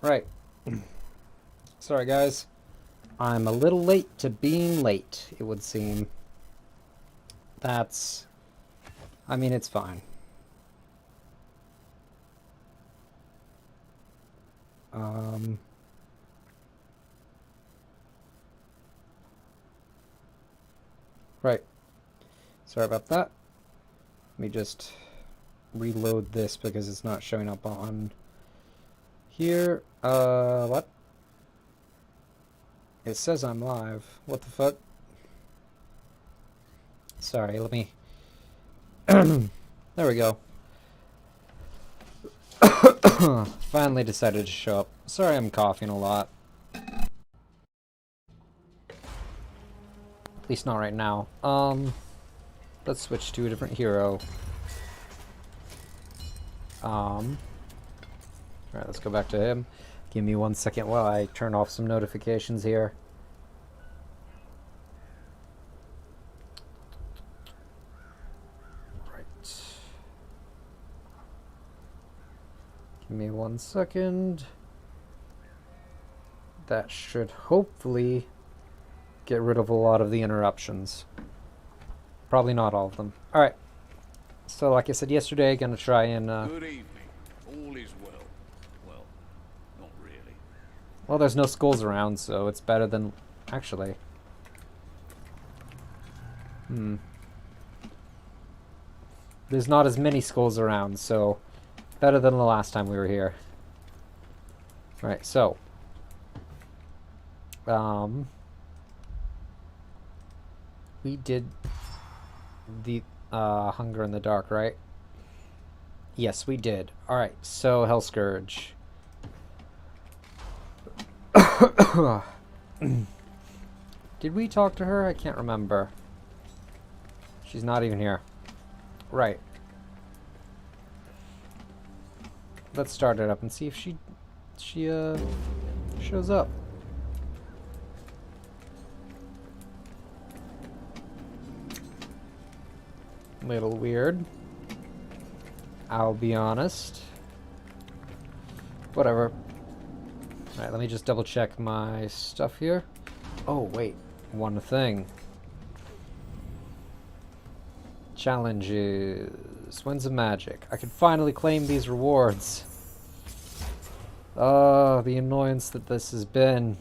Right. Sorry, guys. I'm a little late to being late, it would seem. That's... I mean, it's fine. Right. Sorry about that. Let me just reload this because it's not showing up on here. What? It says I'm live. What the fuck? Sorry, let me... There we go. Finally decided to show up. Sorry I'm coughing a lot. At least not right now. Let's switch to a different hero. Alright, let's go back to him. Give me 1 second while I turn off some notifications here. Right. Give me 1 second. That should hopefully get rid of a lot of the interruptions. Probably not all of them. Alright. So like I said yesterday, gonna try and Good evening. All is well. Well, not really. well, there's no skulls around, so it's better than... Actually. There's not as many skulls around, so... Better than the last time we were here. Right, so... We did... the... Hunger in the Dark, right? Yes, we did. Alright, so Hell Scourge. Did we talk to her? I can't remember. She's not even here. Right. Let's start it up and see if she shows up. Little weird. I'll be honest. Whatever. Alright, let me just double check my stuff here. Oh, wait. One thing. Challenges. Winds of Magic. I can finally claim these rewards. Oh, the annoyance that this has been.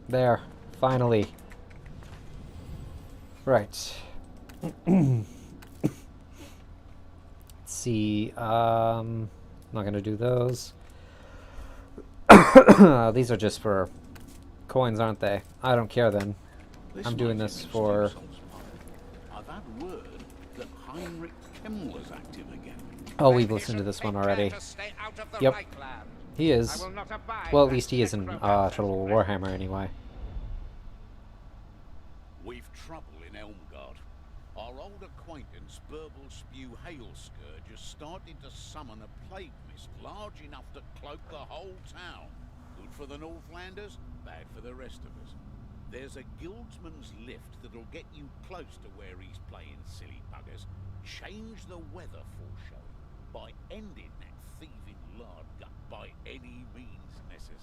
There. Finally. Right. Let's see. I'm not gonna do those. These are just for coins, aren't they? I don't care then. I'm doing this for... I've had word that Heinrich Kemmler's active again. Oh, we've listened to this one already. Yep. He is. Well, at least he is in Total Warhammer anyway. We've trouble in Elmgard. Our old acquaintance, Burble Spew Hailscourge, has started to summon a plague mist large enough to cloak the whole town. Good for the Northlanders, bad for the rest of us. There's a guildsman's lift that'll get you close to where he's playing silly buggers. Change the weather foreshowing by ending that thieving lard gut by any means necessary.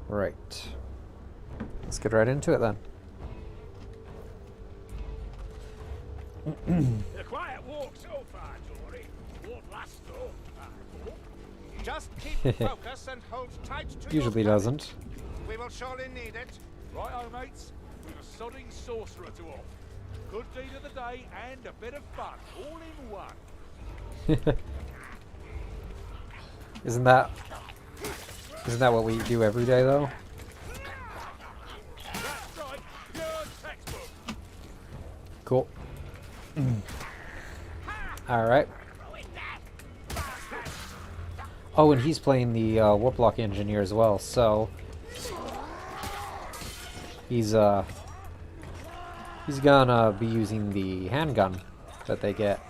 Right. Let's get right into it then. The quiet walk so far, Tory. Won't last though. Just keep focus and hold tight to Usually your doesn't. We will surely need it. Righto, mates. We've a sodding sorcerer to off. Good deed of the day and a bit of fun, all in one. Isn't that what we do every day though? That's right, pure textbook. Cool. Alright. Oh, and he's playing the Warplock Engineer as well, so he's gonna be using the handgun that they get.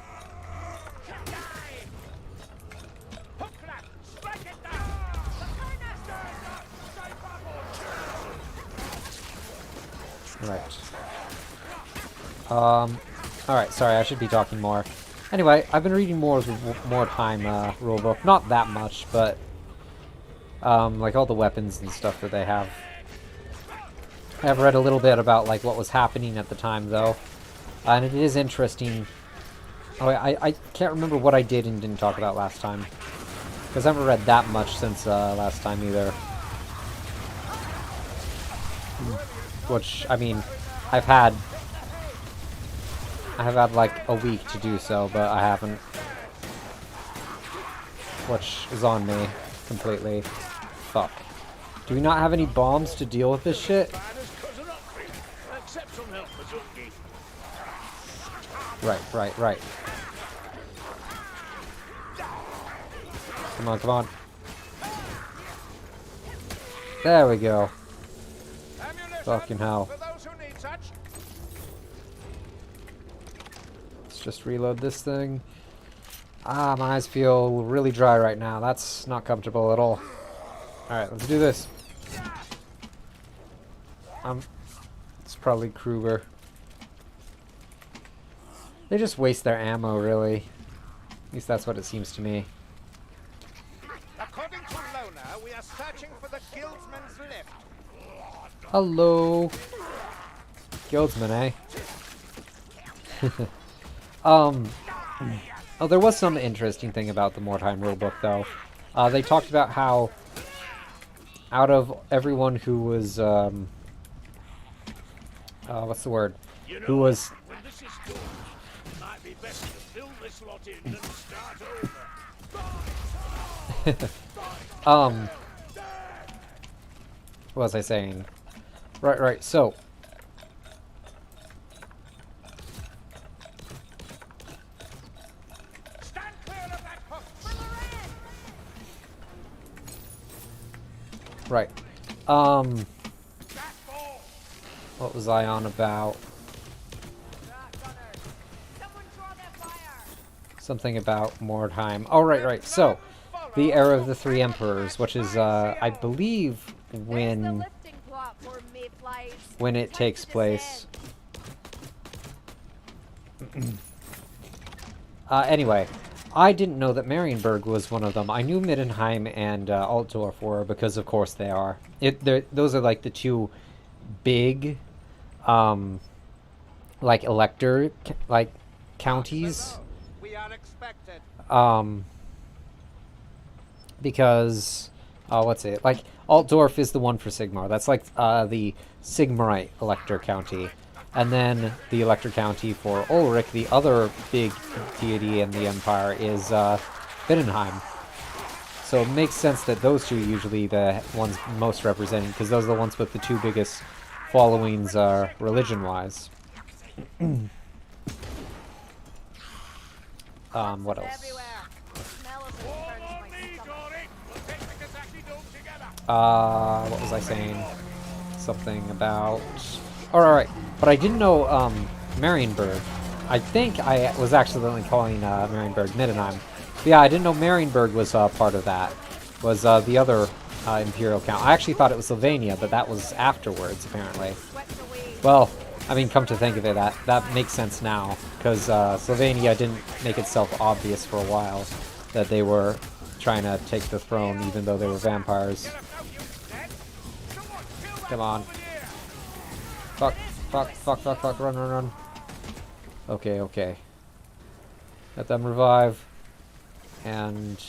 Right. Alright, sorry, I should be talking more. Anyway, I've been reading more of the Mordheim rulebook. Not that much, but like all the weapons and stuff that they have. I've read a little bit about like what was happening at the time, though. And it is interesting. Oh, I can't remember what I did and didn't talk about last time. Because I haven't read that much since last time either. Which, I mean, I have had like a week to do so, but I haven't. Which is on me completely. Fuck. Do we not have any bombs to deal with this shit? Right. Come on. There we go. Fucking hell. Let's just reload this thing. Ah, my eyes feel really dry right now. That's not comfortable at all. Alright, let's do this. It's probably Kruger. They just waste their ammo, really. At least that's what it seems to me. According to Lona, we are searching for the guildsman's lift. Hello. Guildsman, eh? Oh, there was some interesting thing about the Mordheim rulebook, though. They talked about how out of everyone who was, what's the word? Who was... When this is done, it might be best to fill this lot in and start over. What was I saying? Right, so... Stand clear of that hook. Right. What was I on about? Something about Mordheim. Oh, right. So, the Era of the Three Emperors, which is, I believe, when it takes place. Anyway, I didn't know that Marienburg was one of them. I knew Middenheim and Altdorf were, because of course they are. Those are like the two big, like elector, like counties. We are expected. Because, what's it? Like, Altdorf is the one for Sigmar. That's like the Sigmarite elector county. And then the elector county for Ulrich, the other big deity in the Empire, is Middenheim. So it makes sense that those two are usually the ones most represented, because those are the ones with the two biggest followings religion-wise. What else? What was I saying? Something about... Alright, but I didn't know, Marienburg. I think I was accidentally calling, Marienburg Middenheim. But yeah, I didn't know Marienburg was, part of that. Was, the other, Imperial count. I actually thought it was Sylvania, but that was afterwards, apparently. Well, I mean, come to think of it, that makes sense now. Because, Sylvania didn't make itself obvious for a while that they were trying to take the throne, even though they were vampires. Come on. Fuck, run. Okay. Let them revive. And...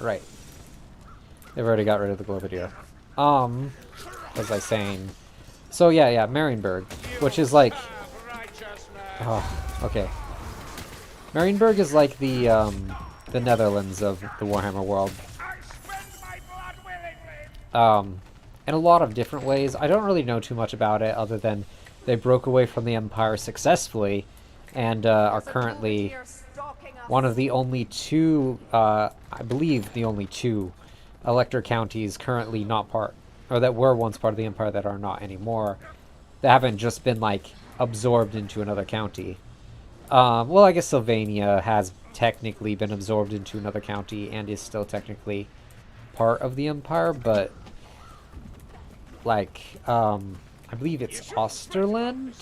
Right. They've already got rid of the Globadier. What was I saying? So yeah, Marienburg, which is like... Oh, okay. Marienburg is like the Netherlands of the Warhammer world. In a lot of different ways. I don't really know too much about it, other than they broke away from the Empire successfully, and are currently one of the only two, I believe the only two, elector counties currently not part, or that were once part of the Empire that are not anymore. They haven't just been, like, absorbed into another county. Well, I guess Sylvania has technically been absorbed into another county and is still technically part of the Empire, but like, I believe it's Osterland?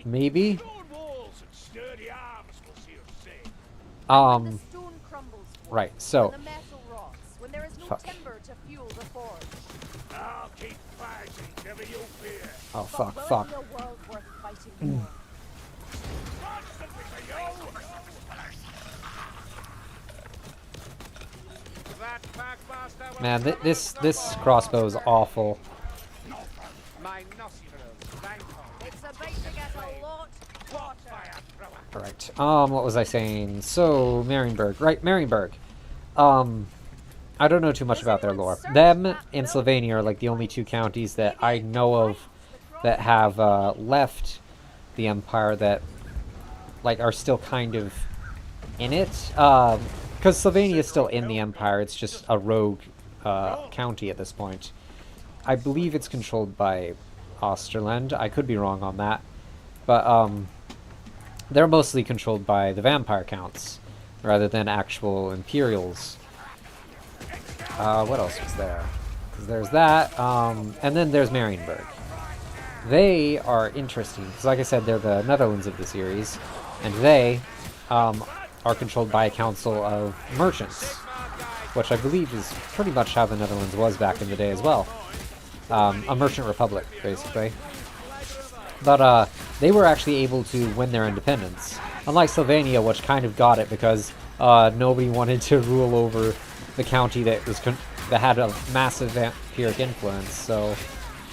Maybe? Stone walls and sturdy arms will see us safe. When the Um, stone crumbles for right, you, so, when the metal rots, when there is no Fuck. timber to fuel the forge. I'll keep fighting, never you fear. oh But fuck, will fuck. it be a world worth fighting for? That packmaster will Man, come this out the crossbow is awful. My nostrils thankful. It's about to get a lot hotter. Fire thrower. Alright, what was I saying? So, Marienburg. Right, Marienburg. I don't know too much about their lore. Them and Sylvania are like the only two counties that I know of that have left the Empire that like are still kind of in it. Because Sylvania is still in the Empire, it's just a rogue county at this point. I believe it's controlled by Osterland. I could be wrong on that. But they're mostly controlled by the vampire counts rather than actual Imperials. What else was there? Because there's that, and then there's Marienburg. They are interesting, because like I said, they're the Netherlands of the series, and they are controlled by a council of merchants, which I believe is pretty much how the Netherlands was back in the day as well. A merchant republic, basically. But they were actually able to win their independence, unlike Sylvania, which kind of got it because nobody wanted to rule over the county that was that had a massive vampiric influence, so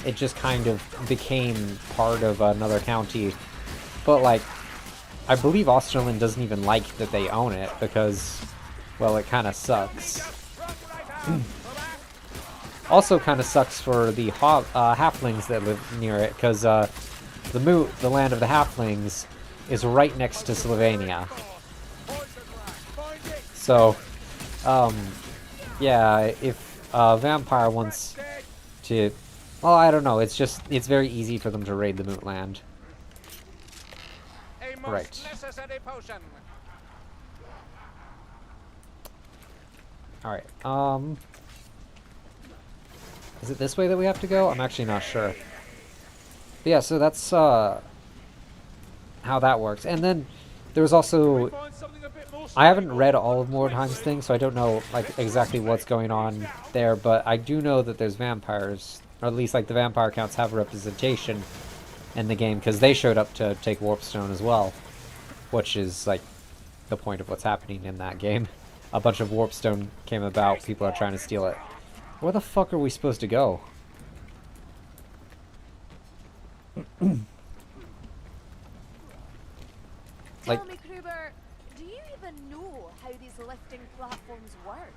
it just kind of became part of another county. But like, I believe Osterland doesn't even like that they own it because, well, it kind of sucks. Also, kind of sucks for the halflings that live near it because the land of the halflings, is right next to Sylvania. So, yeah, if a vampire wants to... Well, I don't know, it's very easy for them to raid the Moot Land. A most Right. necessary potion. Alright, is it this way that we have to go? I'm actually not sure. But yeah, so that's, how that works. And then, there's also... Find something a bit more I haven't read all of Mordheim's thing, so I don't know like exactly what's going on there, but I do know that there's vampires, or at least like the vampire counts have representation in the game, because they showed up to take Warpstone as well, which is like the point of what's happening in that game. A bunch of Warpstone came about, people are trying to steal it. Where the fuck are we supposed to go? Like- Tell me, Kruber, do you even know how these lifting platforms work?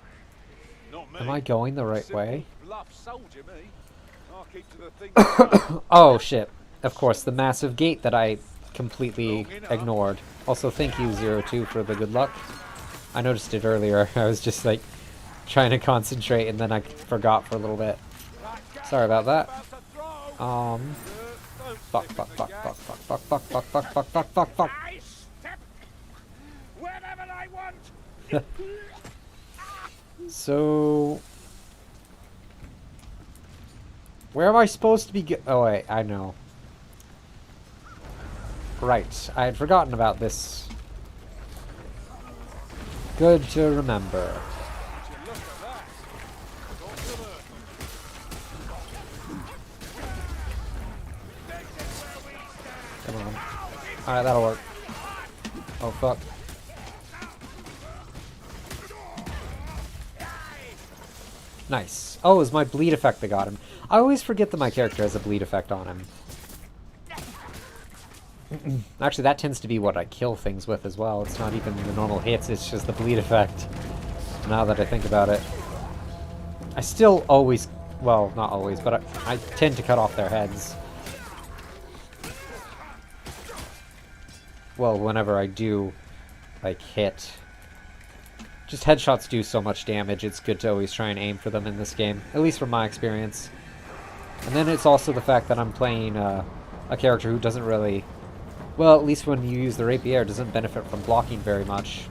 Not me. Am I going the right way? Bluff soldier, me. I'll keep to the thing. Oh shit. Of course, the massive gate that I completely ignored. Also, thank you, 02, for the good luck. I noticed it earlier. I was just like trying to concentrate and then I forgot for a little bit. Sorry about that. Fuck, fuck, fuck, fuck, fuck, fuck, fuck, fuck, fuck, fuck, fuck, fuck, fuck. I step wherever I want. So... Where am I supposed to be oh wait, I know. Right, I had forgotten about this. Good to remember. Come on. Alright, that'll work. Oh fuck. Nice. Oh, it was my bleed effect that got him. I always forget that my character has a bleed effect on him. Actually, that tends to be what I kill things with as well. It's not even the normal hits, it's just the bleed effect. Now that I think about it. I still always... Well, not always, but I tend to cut off their heads. Well, whenever I do, like, hit... Just headshots do so much damage, it's good to always try and aim for them in this game. At least from my experience. And then it's also the fact that I'm playing a character who doesn't really... Well, at least when you use the rapier, doesn't benefit from blocking very much.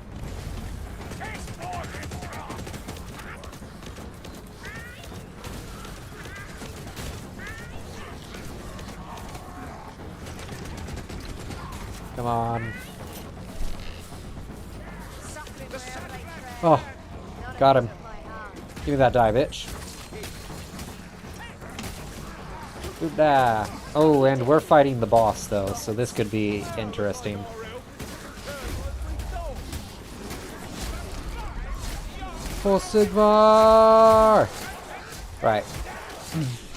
Come on. Oh, got him. Give me that die, bitch. Ooh-da. Oh, and we're fighting the boss, though, so this could be interesting. Full Sigmar! Right.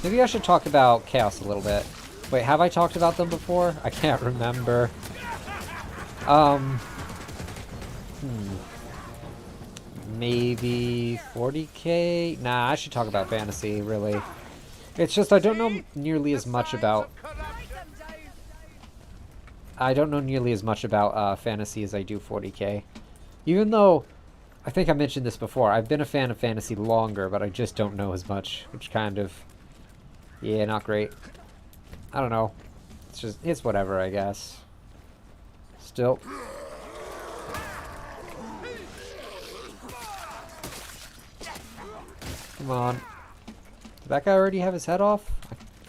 Maybe I should talk about Chaos a little bit. Wait, have I talked about them before? I can't remember. Maybe 40k? Nah, I should talk about fantasy, really. It's just I don't know nearly as much about... I don't know nearly as much about fantasy as I do 40k. Even though, I think I mentioned this before, I've been a fan of fantasy longer, but I just don't know as much, which kind of... Yeah, not great. I don't know. It's just, it's whatever, I guess. Still. Come on. Did that guy already have his head off?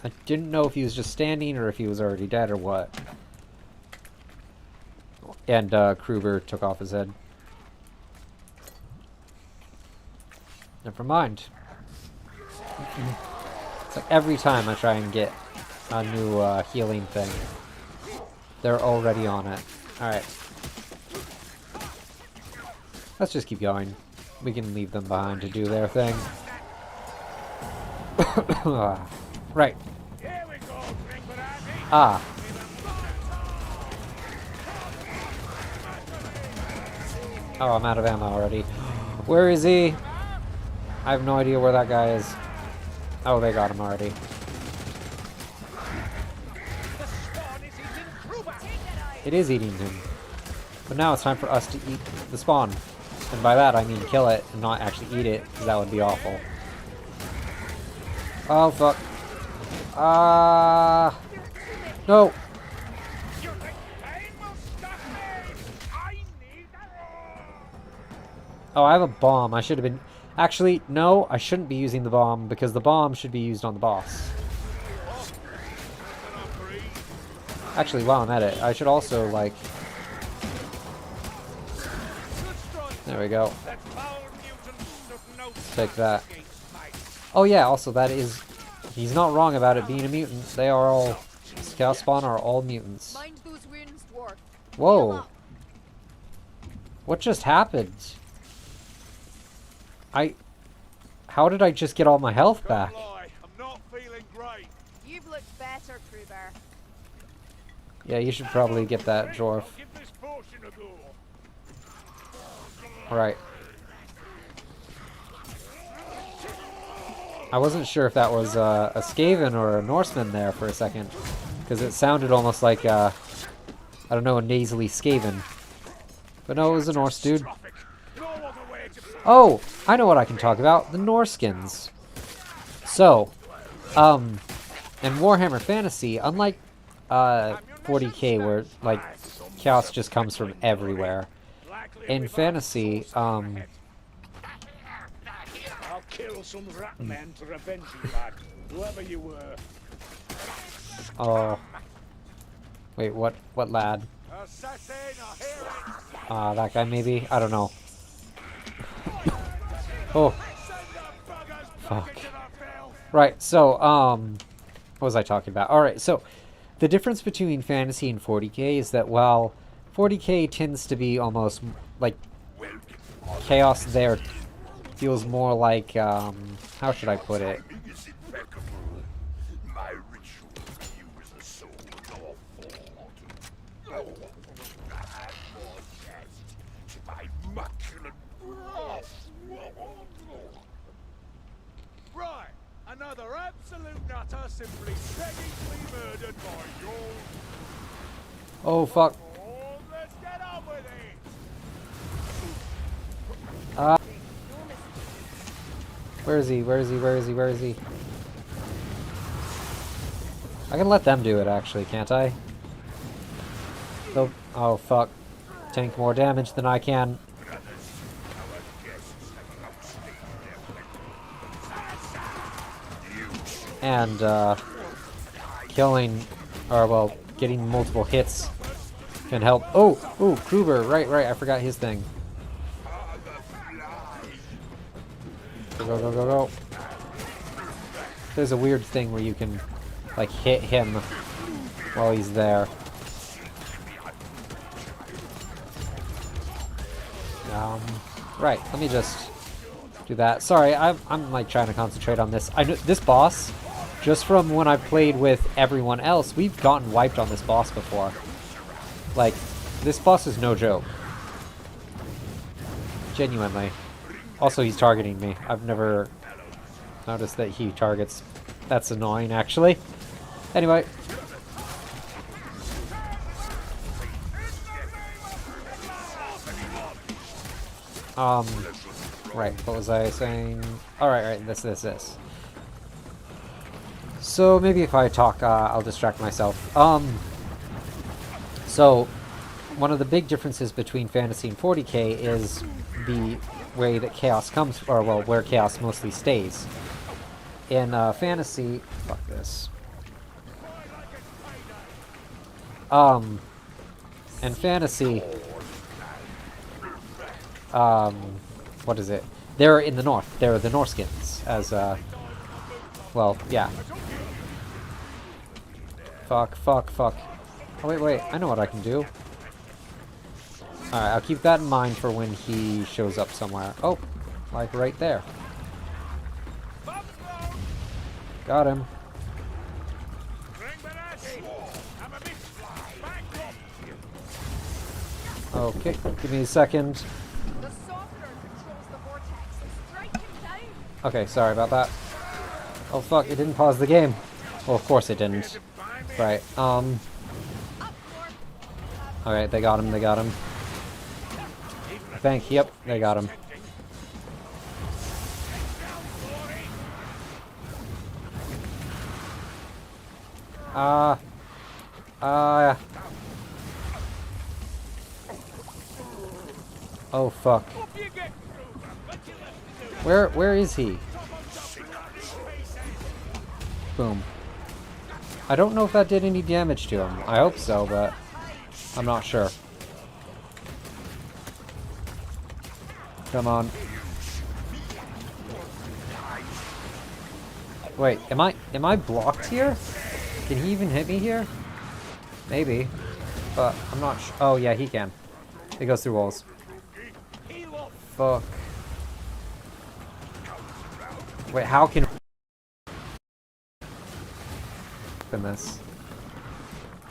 I didn't know if he was just standing or if he was already dead or what. And Kruger took off his head. Never mind. It's like every time I try and get a new healing thing, they're already on it. Alright. Let's just keep going. We can leave them behind to do their thing. Right. Ah. Oh, I'm out of ammo already. Where is he? I have no idea where that guy is. Oh, they got him already. It is eating him. But now it's time for us to eat the spawn. And by that I mean kill it and not actually eat it, because that would be awful. Oh, fuck. No! Oh, I have a bomb. I should have been... Actually, no, I shouldn't be using the bomb, because the bomb should be used on the boss. Actually, while I'm at it, I should also, like... There we go. Take that. Oh yeah, also that is... He's not wrong about it being a mutant. They are all... Chaos Spawn are all mutants. Whoa. What just happened? How did I just get all my health back? I'm not feeling great. You've looked better, Kruber. Yeah, you should probably get that dwarf. Give this potion a go. Right. I wasn't sure if that was a Skaven or a Norseman there for a second, because it sounded almost like I don't know, a nasally Skaven. But no, it was a Norse dude. Oh, I know what I can talk about. The Norskins. So, in Warhammer Fantasy, unlike 40k where like chaos just comes from everywhere, in fantasy, I'll kill some rat men to revenge you, lad. Whoever you were. oh, wait, what lad? That guy maybe? I don't know. Oh. Fuck. Right, so, what was I talking about? Alright, so, the difference between fantasy and 40k is that while 40k tends to be almost, like, chaos there feels more like, how should I put it? Right, another absolute nutter simply begging to be murdered by your... Oh, fuck. Oh, let's get on with it. Where is he? Where is he? Where is he? Where is he? I can let them do it, actually, can't I? Nope. Oh, fuck. Tank more damage than I can. And, killing, or, well, getting multiple hits Can help. Oh, ooh, Kruber. Right, I forgot his thing. Go, go, go, go, go. There's a weird thing where you can, like, hit him while he's there. Right, let me just do that. Sorry, I'm like trying to concentrate on this. I know this boss, just from when I played with everyone else, we've gotten wiped on this boss before. Like, this boss is no joke. Genuinely. Also, he's targeting me. I've never noticed that he targets. That's annoying, actually. Anyway. Right, what was I saying? Alright, right, this. So, maybe if I talk, I'll distract myself. So, one of the big differences between Fantasy and 40k is the way that Chaos comes, or, well, where Chaos mostly stays. In, Fantasy... Fuck this. In Fantasy... what is it? They're in the north. They're the Norskins, as, well, yeah. Fuck. Oh, wait, I know what I can do. Alright, I'll keep that in mind for when he shows up somewhere. Oh, like right there. Got him. Okay, give me a second. The sorcerer controls the vortex. Strike him down. Okay, sorry about that. Oh fuck, it didn't pause the game. Well, of course it didn't. Right, alright, they got him. I think, yep, they got him. Oh fuck. Where is he? Boom. I don't know if that did any damage to him. I hope so, but I'm not sure. Come on. Wait, am I blocked here? Can he even hit me here? Maybe. But I'm not sure. Oh yeah, he can. He goes through walls. Fuck. Wait, how can in this?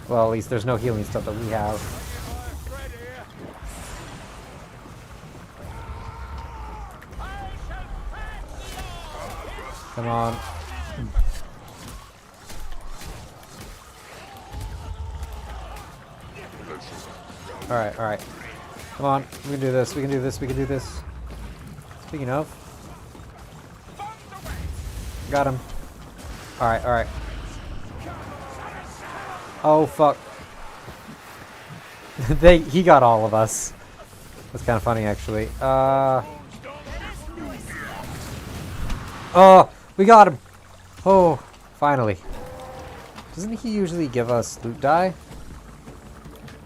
Well, at least there's no healing stuff that we have. Come on. Alright. Come on, we can do this, we can do this. Speaking of. Got him. Alright. Oh, fuck. He got all of us. That's kind of funny, actually. Oh, we got him. Oh, finally. Doesn't he usually give us loot die?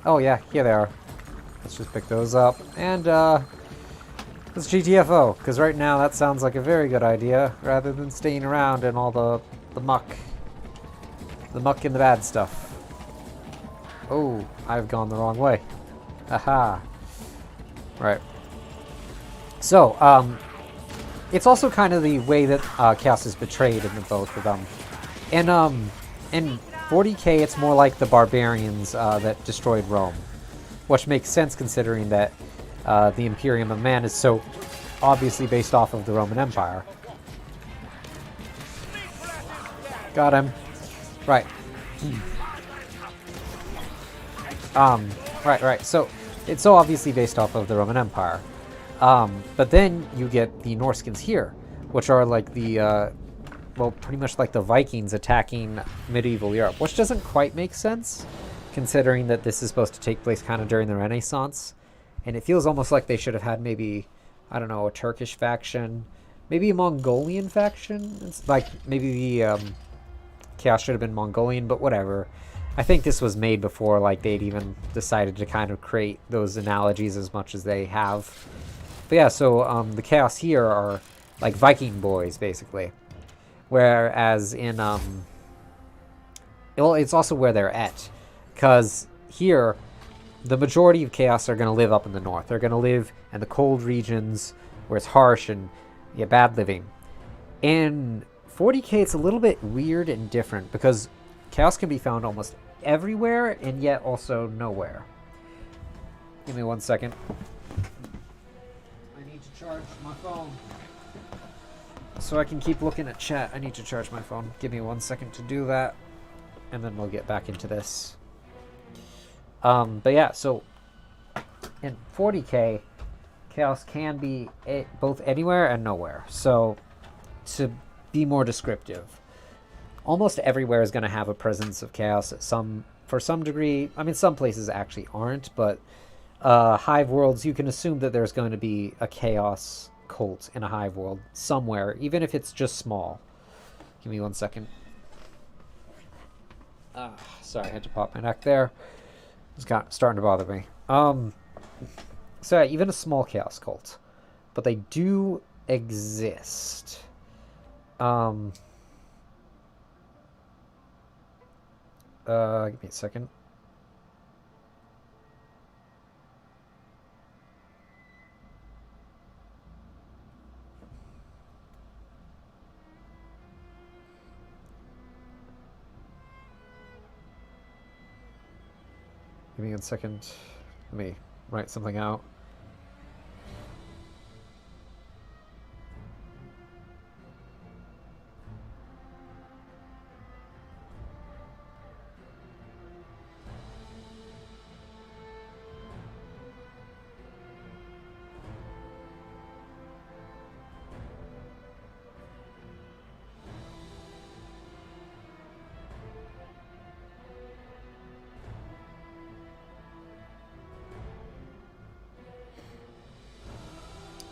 Oh, yeah, here they are. Let's just pick those up. And, let's GTFO, because right now that sounds like a very good idea, rather than staying around in all the muck. The muck and the bad stuff. Oh, I've gone the wrong way. Aha. Right. So, it's also kind of the way that Chaos is betrayed in the both of them. And in 40k, it's more like the barbarians that destroyed Rome, which makes sense considering that the Imperium of Man is so obviously based off of the Roman Empire. Got him. Right. Right. So, it's so obviously based off of the Roman Empire. But then you get the Norskins here, which are like the, well, pretty much like the Vikings attacking medieval Europe, which doesn't quite make sense, considering that this is supposed to take place kind of during the Renaissance. And it feels almost like they should have had maybe, I don't know, a Turkish faction, maybe a Mongolian faction. It's like maybe the Chaos should have been Mongolian, but whatever. I think this was made before, like, they'd even decided to kind of create those analogies as much as they have. But yeah, so the Chaos here are like Viking boys, basically. Whereas in, well, it's also where they're at. Because here, the majority of Chaos are going to live up in the north. They're going to live in the cold regions where it's harsh and bad living. In 40k, it's a little bit weird and different because Chaos can be found almost everywhere and yet also nowhere. Give me 1 second. I need to charge my phone. So I can keep looking at chat. I need to charge my phone. Give me 1 second to do that. And then we'll get back into this. But yeah, so in 40k, Chaos can be both anywhere and nowhere. So to be more descriptive, almost everywhere is going to have a presence of Chaos for some degree. I mean, some places actually aren't, but Hive worlds, you can assume that there's going to be a Chaos cult in a Hive world somewhere, even if it's just small. Give me 1 second. Sorry, I had to pop my neck there. It's starting to bother me. So yeah, even a small Chaos cult, but they do exist. Give me a second. Give me 1 second. Let me write something out.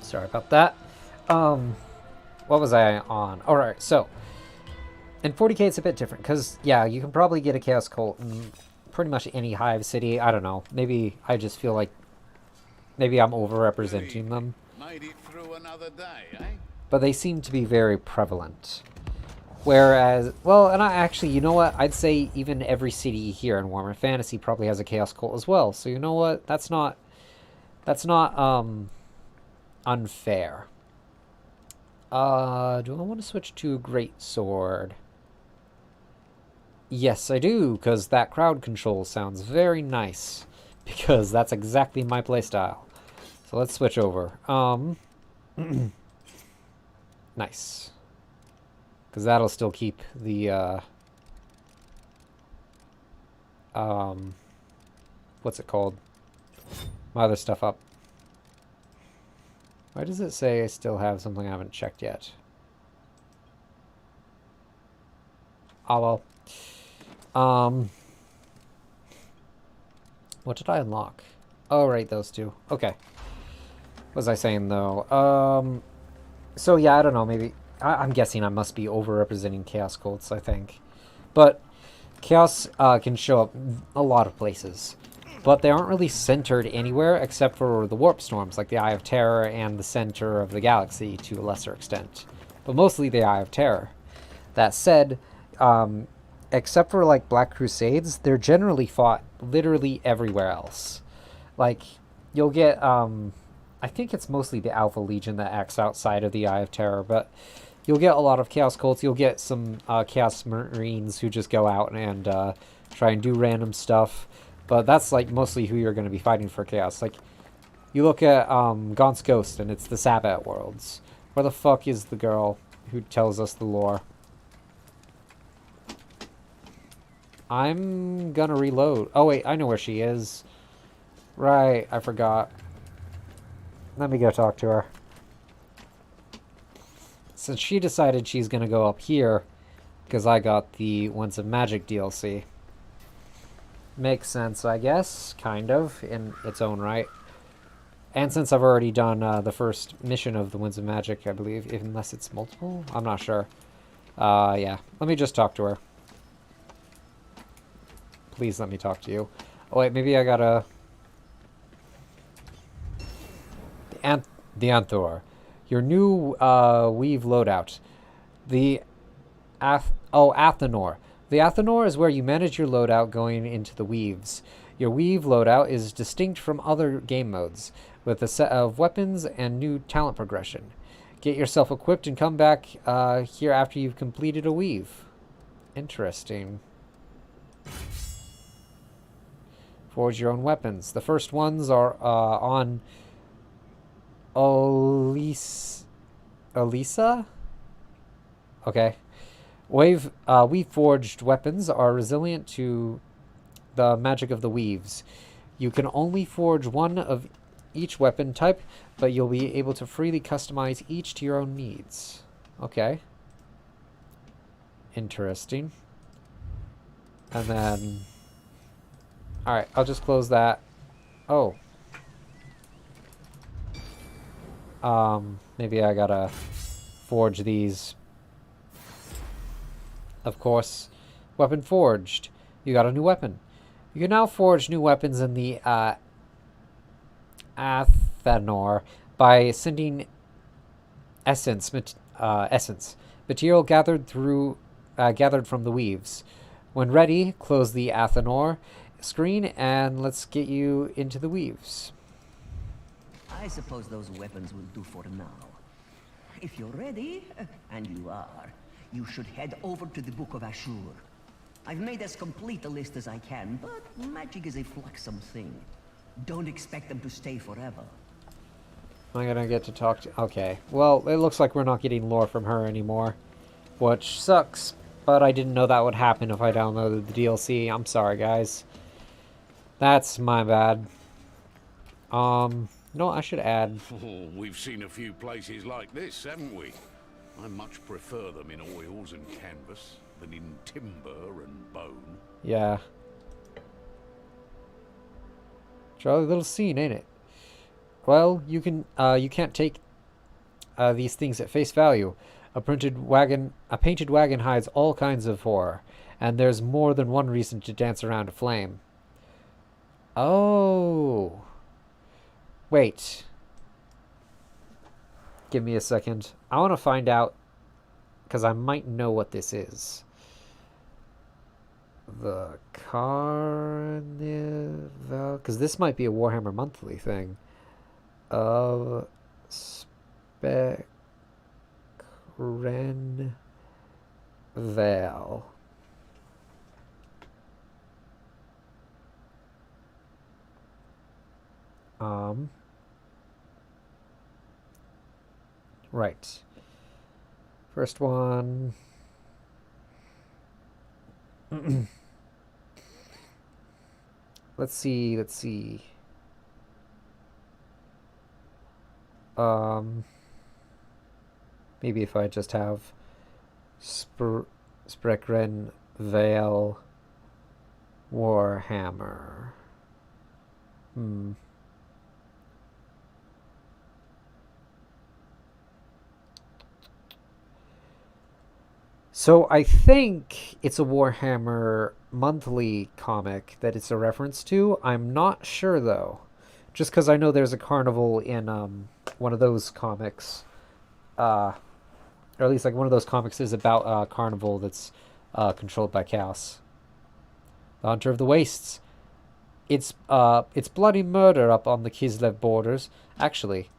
Sorry about that. What was I on? Alright, so in 40k it's a bit different because, yeah, you can probably get a Chaos cult in pretty much any Hive city. I don't know. Maybe I just feel like maybe I'm overrepresenting them. Made it through another day, eh? But they seem to be very prevalent. Whereas, well, and I actually, you know what? I'd say even every city here in Warhammer Fantasy probably has a Chaos cult as well. So you know what? That's not unfair. Do I want to switch to Great Sword? Yes, I do, because that crowd control sounds very nice. Because that's exactly my playstyle. So let's switch over. Nice. Because that'll still keep the, what's it called? My other stuff up. Why does it say I still have something I haven't checked yet? Oh well. What did I unlock? Oh, right, those two. Okay. What was I saying, though? So yeah, I don't know, maybe... I'm guessing I must be overrepresenting Chaos cults, I think. But Chaos can show up a lot of places. But they aren't really centered anywhere except for the warp storms, like the Eye of Terror and the center of the galaxy to a lesser extent. But mostly the Eye of Terror. That said, except for like Black Crusades, they're generally fought literally everywhere else. Like, you'll get, I think it's mostly the Alpha Legion that acts outside of the Eye of Terror, but you'll get a lot of Chaos cults. You'll get some Chaos Marines who just go out and try and do random stuff. But that's like mostly who you're going to be fighting for Chaos. Like, you look at Gaunt's Ghost and it's the Sabbat worlds. Where the fuck is the girl who tells us the lore? I'm gonna reload. Oh wait, I know where she is. Right, I forgot. Let me go talk to her. Since she decided she's gonna go up here, because I got the Winds of Magic DLC. Makes sense, I guess, kind of, in its own right. And since I've already done the first mission of the Winds of Magic, I believe, unless it's multiple? I'm not sure. Yeah, let me just talk to her. Please let me talk to you. Oh wait, maybe I gotta... The Anthor. Your new weave loadout. The Athanor. The Athanor is where you manage your loadout going into the weaves. Your weave loadout is distinct from other game modes, with a set of weapons and new talent progression. Get yourself equipped and come back here after you've completed a weave. Interesting. Forge your own weapons. The first ones are on Elisa? Okay. Weave forged weapons are resilient to the magic of the weaves. You can only forge one of each weapon type, but you'll be able to freely customize each to your own needs. Okay. Interesting. And then... Alright, I'll just close that. Oh. Maybe I gotta forge these. Of course. Weapon forged. You got a new weapon. You can now forge new weapons in the Athanor by sending essence. Material gathered from the weaves. When ready, close the Athanor screen and let's get you into the weaves. I suppose those weapons will do for now. If you're ready, and you are, you should head over to the Book of Ashur. I've made as complete a list as I can, but magic is a fluxum thing. Don't expect them to stay forever. Am I gonna get to talk to... Okay. Well, it looks like we're not getting lore from her anymore. Which sucks. But I didn't know that would happen if I downloaded the DLC. I'm sorry, guys. That's my bad. No, I should add... Oh, we've seen a few places like this, haven't we? I much prefer them in oils and canvas than in timber and bone. Yeah. Jolly little scene, ain't it? Well, you can't take these things at face value. A painted wagon hides all kinds of horror, and there's more than one reason to dance around a flame. Oh. Wait. Give me a second. I want to find out, because I might know what this is. The Carnival... Because this might be a Warhammer Monthly thing. Of Specrenval. Right. First one. Let's see. Maybe if I just have Sprecren Vale Warhammer. So I think it's a Warhammer Monthly comic that it's a reference to. I'm not sure though. Just because I know there's a carnival in one of those comics. Or at least like one of those comics is about a carnival that's controlled by chaos. The Hunter of the Wastes. It's bloody murder up on the Kislev borders. Actually.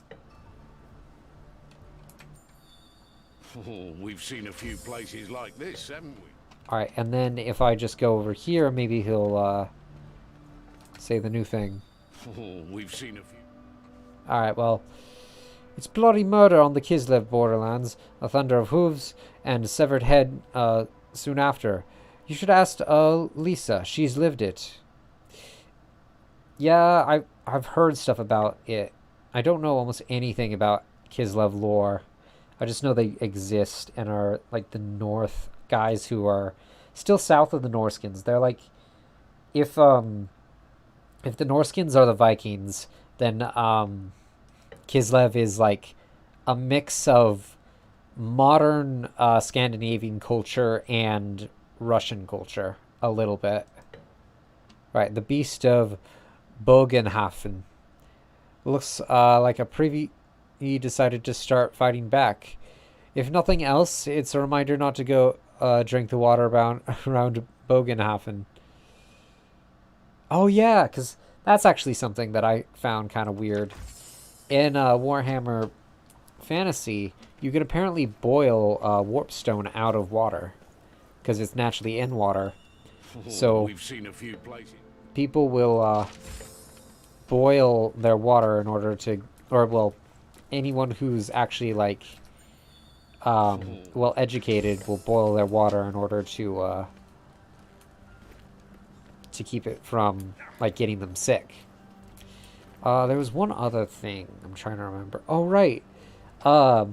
Oh, we've seen a few places like this, haven't we? Alright, and then if I just go over here, maybe he'll say the new thing. Oh, we've seen a few. Alright, well, it's bloody murder on the Kislev borderlands, a thunder of hooves, and a severed head soon after. You should ask Lisa. She's lived it. Yeah, I've heard stuff about it. I don't know almost anything about Kislev lore. I just know they exist and are like the North guys who are still south of the Norskins. They're like, if the Norskins are the Vikings, then Kislev is like a mix of modern Scandinavian culture and Russian culture a little bit. Right, the Beast of Bogenhafen. Looks like a privy he decided to start fighting back. If nothing else, it's a reminder not to go drink the water around Bogenhafen. Oh yeah, because that's actually something that I found kind of weird. In Warhammer Fantasy, you can apparently boil warpstone out of water because it's naturally in water. So we've seen a few places. People will boil their water in order to, or well, anyone who's actually like well educated will boil their water in order to keep it from like getting them sick. There was one other thing I'm trying to remember. Oh right, I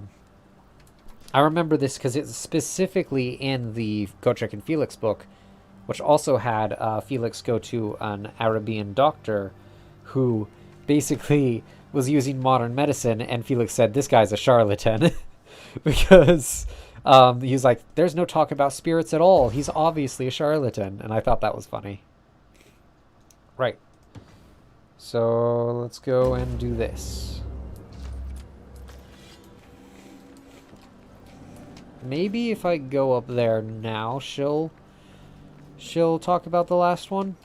remember this because it's specifically in the Gotrek and Felix book, which also had Felix go to an Arabian doctor who basically was using modern medicine, and Felix said, this guy's a charlatan. Because he was like, there's no talk about spirits at all. He's obviously a charlatan. And I thought that was funny. Right. So let's go and do this. Maybe if I go up there now, she'll talk about the last one.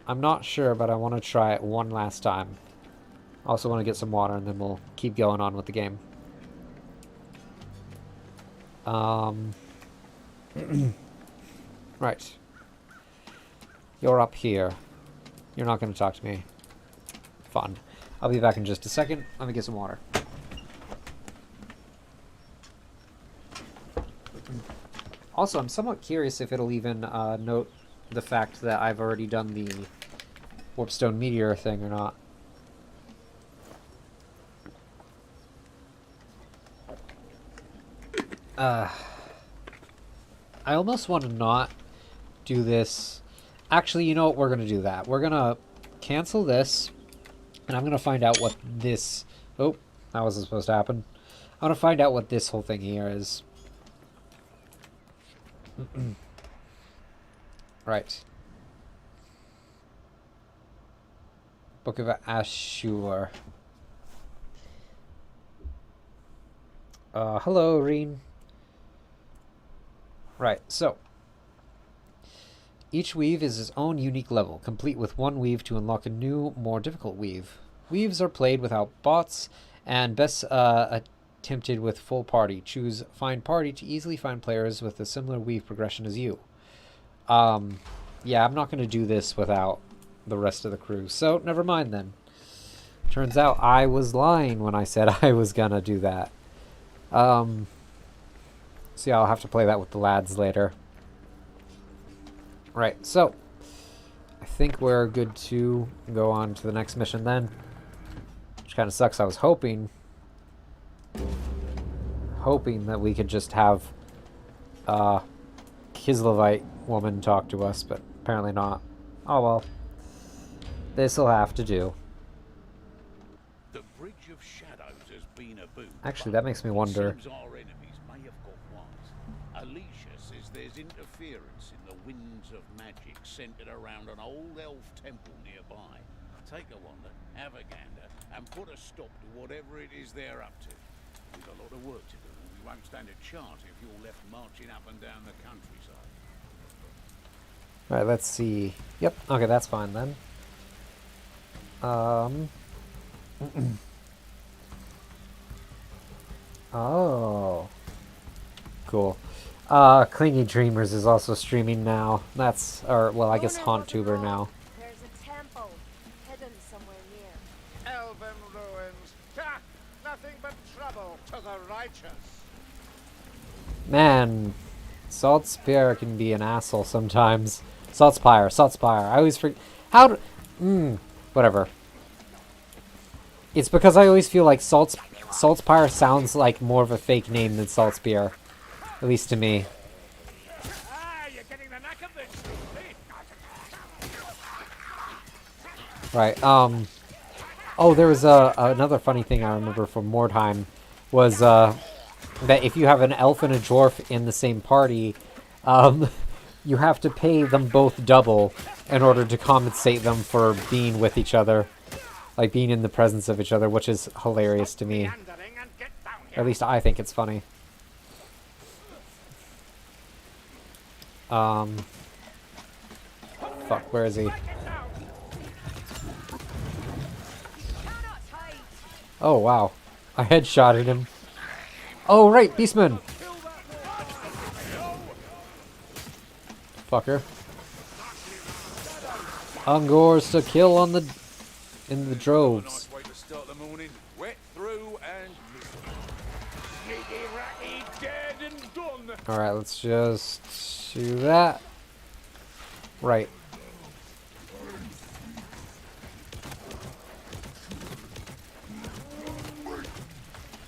I'm not sure, but I want to try it one last time. Also want to get some water, and then we'll keep going on with the game. Right. You're up here. You're not going to talk to me. Fun. I'll be back in just a second. Let me get some water. Also, I'm somewhat curious if it'll even note the fact that I've already done the Warpstone Meteor thing or not. I almost want to not do this. Actually, you know what? We're going to do that. We're going to cancel this, and I'm going to find out what this... Oh, that wasn't supposed to happen. I'm going to find out what this whole thing here is. Right. Book of Ashur. Hello, Reen. Right, so. Each weave is its own unique level, complete with one weave to unlock a new, more difficult weave. Weaves are played without bots, and best attempted with full party. Choose Find Party to easily find players with a similar weave progression as you. Yeah, I'm not going to do this without the rest of the crew, so never mind then. Turns out I was lying when I said I was going to do that. So yeah, I'll have to play that with the lads later. Right, so I think we're good to go on to the next mission then. Which kind of sucks. I was hoping that we could just have Kislevite woman talk to us, but apparently not. Oh well. This'll have to do. The Bridge of Shadows has been a boon. Actually, that makes me wonder. Seems our enemies may have got wise. Alicia says there's interference in the winds of magic centered around an old elf temple nearby. Take a wander, have a gander, and put a stop to whatever it is they're up to. We've a lot of work to do, and we won't stand a chance if you're left marching up and down the countryside. Alright, let's see. Yep, okay, that's fine then. Oh. Cool. Clingy Dreamers is also streaming now. That's, or, well, I guess Haunttuber now. There's a temple hidden somewhere near. Elven ruins. Ha! Nothing but trouble to the righteous. Man, Saltspire can be an asshole sometimes. Saltspire. I always forget. How do... whatever. It's because I always feel like Saltspire sounds like more of a fake name than Saltspire. At least to me. Ah, you're getting the knack of this. Right, oh, there was another funny thing I remember from Mordheim was, that if you have an elf and a dwarf in the same party, you have to pay them both double in order to compensate them for being with each other. Like, being in the presence of each other, which is hilarious to me. Meandering and get down Or at least I think it's funny. Fuck, where is he? Oh, wow. I headshotted him. Oh, right, Beastman! Fucker. Ungors to kill on the... in the droves. Nice way to start the morning. Wet through and sneaky, ratty, dead and done. Alright, let's just do that. Right.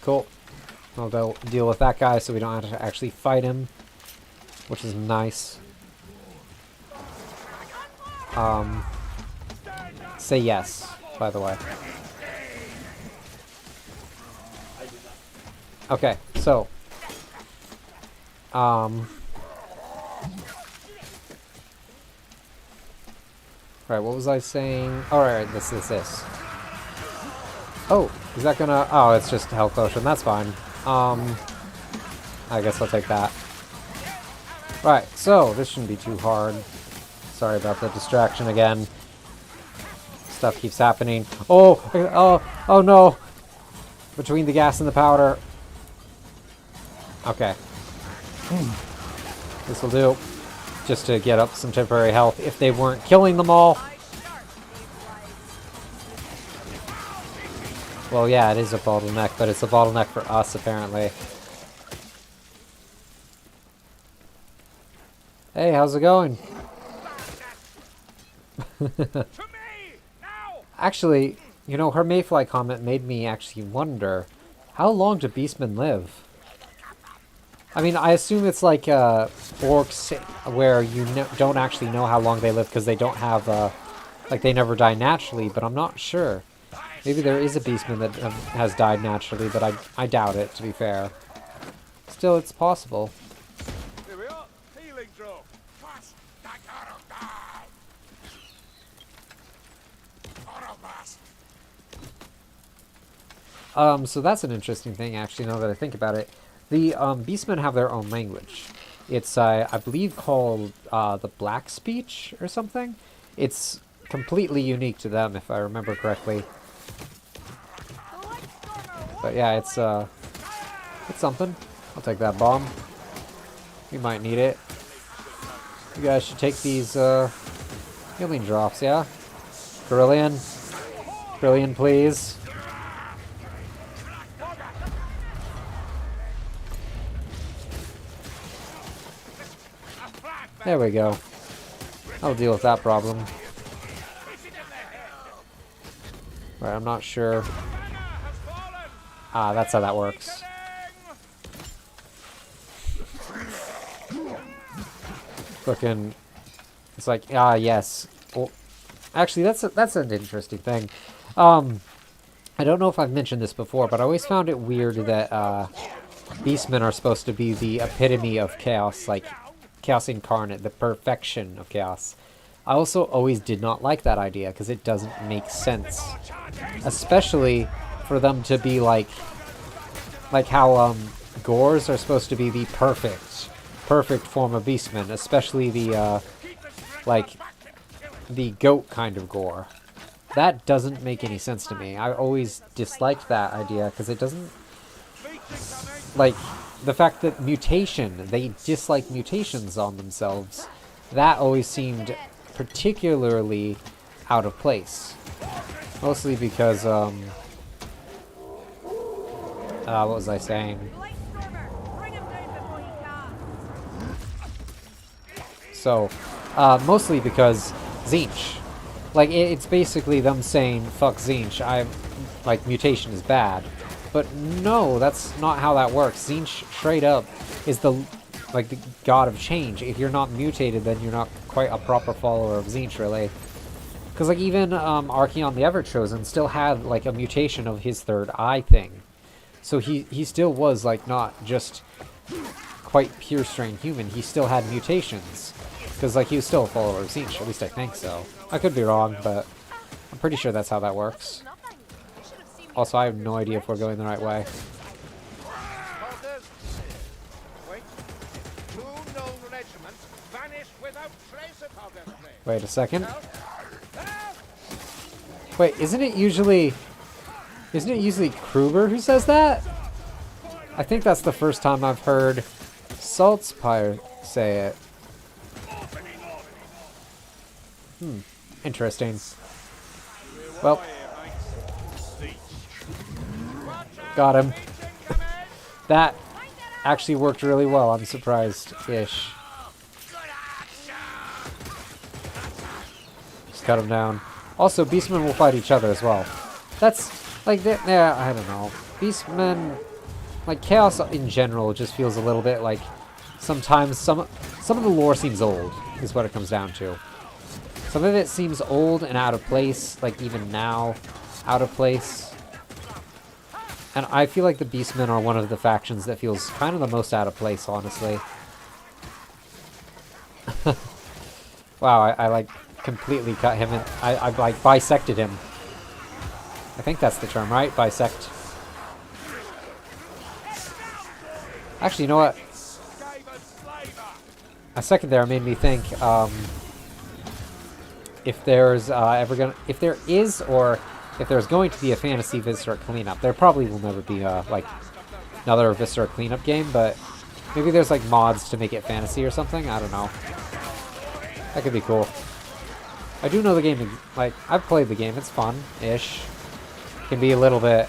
Cool. I'll deal with that guy so we don't have to actually fight him, which is nice. Say yes, by the way. Okay, so right, what was I saying? Alright, this. Oh, is that gonna... Oh, it's just health potion. That's fine. I guess I'll take that. Right, so this shouldn't be too hard. Sorry about the distraction again. Stuff keeps happening. Oh no! Between the gas and the powder. Okay. This will do. Just to get up some temporary health if they weren't killing them all. Well, yeah, it is a bottleneck, but it's a bottleneck for us, apparently. Hey, how's it going? To me! Now! Actually, you know, her Mayfly comment made me actually wonder, how long do beastmen live? I mean, I assume it's like orcs, where you don't actually know how long they live because they don't have, like, they never die naturally, but I'm not sure. Maybe there is a beastman that has died naturally, but I doubt it, to be fair. Still, it's possible. here we are. Healing drop. So that's an interesting thing, actually, now that I think about it. The beastmen have their own language. It's, I believe, called the Black Speech or something. It's completely unique to them, if I remember correctly. But yeah, it's something. I'll take that bomb. We might need it. You guys should take these healing drops, yeah? Brilliant. Brilliant, please. There we go. I'll deal with that problem. Right, I'm not sure. Ah, that's how that works. Fucking, it's like, ah, yes. Well, actually, that's an interesting thing. I don't know if I've mentioned this before, but I always found it weird that beastmen are supposed to be the epitome of chaos, like chaos incarnate, the perfection of chaos. I also always did not like that idea because it doesn't make sense, especially for them to be like how gores are supposed to be the perfect form of beastmen, especially the like the goat kind of gore. That doesn't make any sense to me. I always disliked that idea because it doesn't, like, the fact that they dislike mutations on themselves, that always seemed particularly out of place. Mostly because what was I saying? So, mostly because Tzeentch. Like, it's basically them saying, fuck Tzeentch, like, mutation is bad. But no, that's not how that works. Tzeentch, straight up, is the god of change. If you're not mutated, then you're not quite a proper follower of Tzeentch, really. Because, like, even Archeon the Everchosen still had, like, a mutation of his third eye thing. So he still was, like, not just quite pure strain human. He still had mutations. Because, like, he was still a follower of Tzeentch, at least I think so. I could be wrong, but I'm pretty sure that's how that works. Nothing. You should have seen me Also, I have this no idea if we're going the right way. Orders. Wait. 2 known regiments vanished without trace of August Ray. Wait a second. Help! Help! Wait, isn't it usually Kruber who says that? I think that's the first time I've heard Saltzpyre say it. Interesting. Well, got him. That actually worked really well. I'm surprised-ish. Just cut him down. Also, Beastmen will fight each other as well. That's, like, yeah, I don't know. Beastmen, like, Chaos in general just feels a little bit like sometimes some of the lore seems old, is what it comes down to. Some of it seems old and out of place, like even now, out of place. And I feel like the Beastmen are one of the factions that feels kind of the most out of place, honestly. Wow, I like completely cut him in. I like bisected him. I think that's the term, right? Bisect. Actually, you know what? A second there made me think, if there's if there is going to be a fantasy Viscera cleanup, there probably will never be like another Viscera cleanup game, but maybe there's like mods to make it fantasy or something. I don't know. That could be cool. I do know the game, like I've played the game. It's fun-ish. Can be a little bit.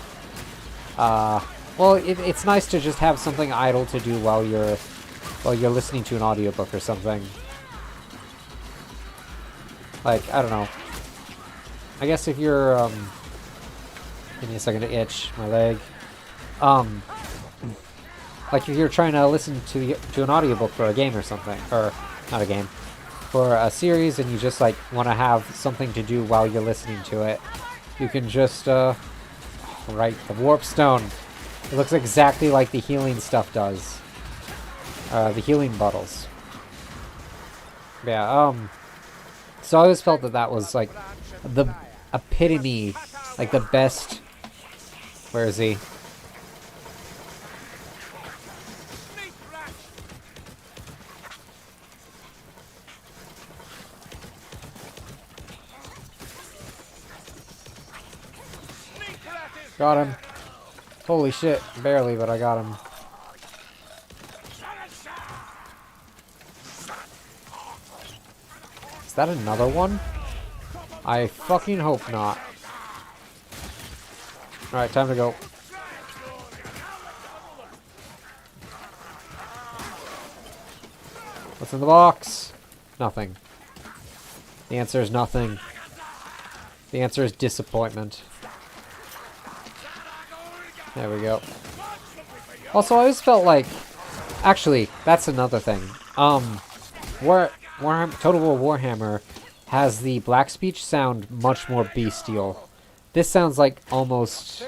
Well, it's nice to just have something idle to do while you're listening to an audiobook or something. Like, I don't know. I guess if you're, give me a second to itch my leg. Like if you're trying to listen to an audiobook for a game or something, or not a game, for a series, and you just like want to have something to do while you're listening to it, you can just, right, the Warp Stone. It looks exactly like the healing stuff does. The healing bottles. Yeah, so I always felt that that was like the epitome, like the best. Where is he? Got him. Holy shit, barely, but I got him. Is that another one? I fucking hope not. Alright, time to go. What's in the box? Nothing. The answer is nothing. The answer is disappointment. There we go. Also, I always felt like... Actually, that's another thing. Total War Warhammer has the black speech sound much more bestial. This sounds like almost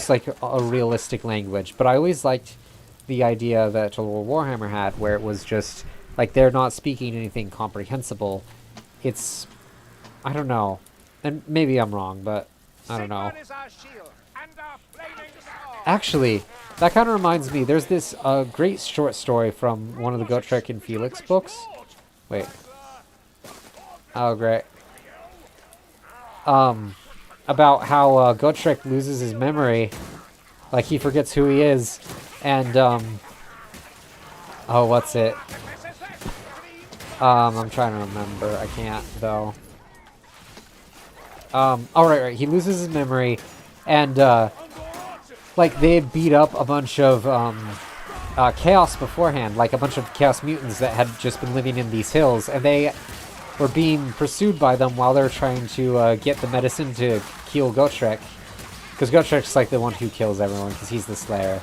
like a realistic language, but I always liked the idea that Total War Warhammer had, where it was just like they're not speaking anything comprehensible. It's, I don't know, and maybe I'm wrong, but I don't know. Actually, that kind of reminds me, there's this great short story from one of the Gotrek and Felix books. Wait. Oh, great. About how Gotrek loses his memory. Like, he forgets who he is. And, oh, what's it? I'm trying to remember. I can't, though. Oh, right. He loses his memory. And, like, they had beat up a bunch of, Chaos beforehand. Like, a bunch of Chaos mutants that had just been living in these hills. And they were being pursued by them while they're trying to, get the medicine to kill Gotrek. Because Gotrek's, like, the one who kills everyone, because he's the Slayer.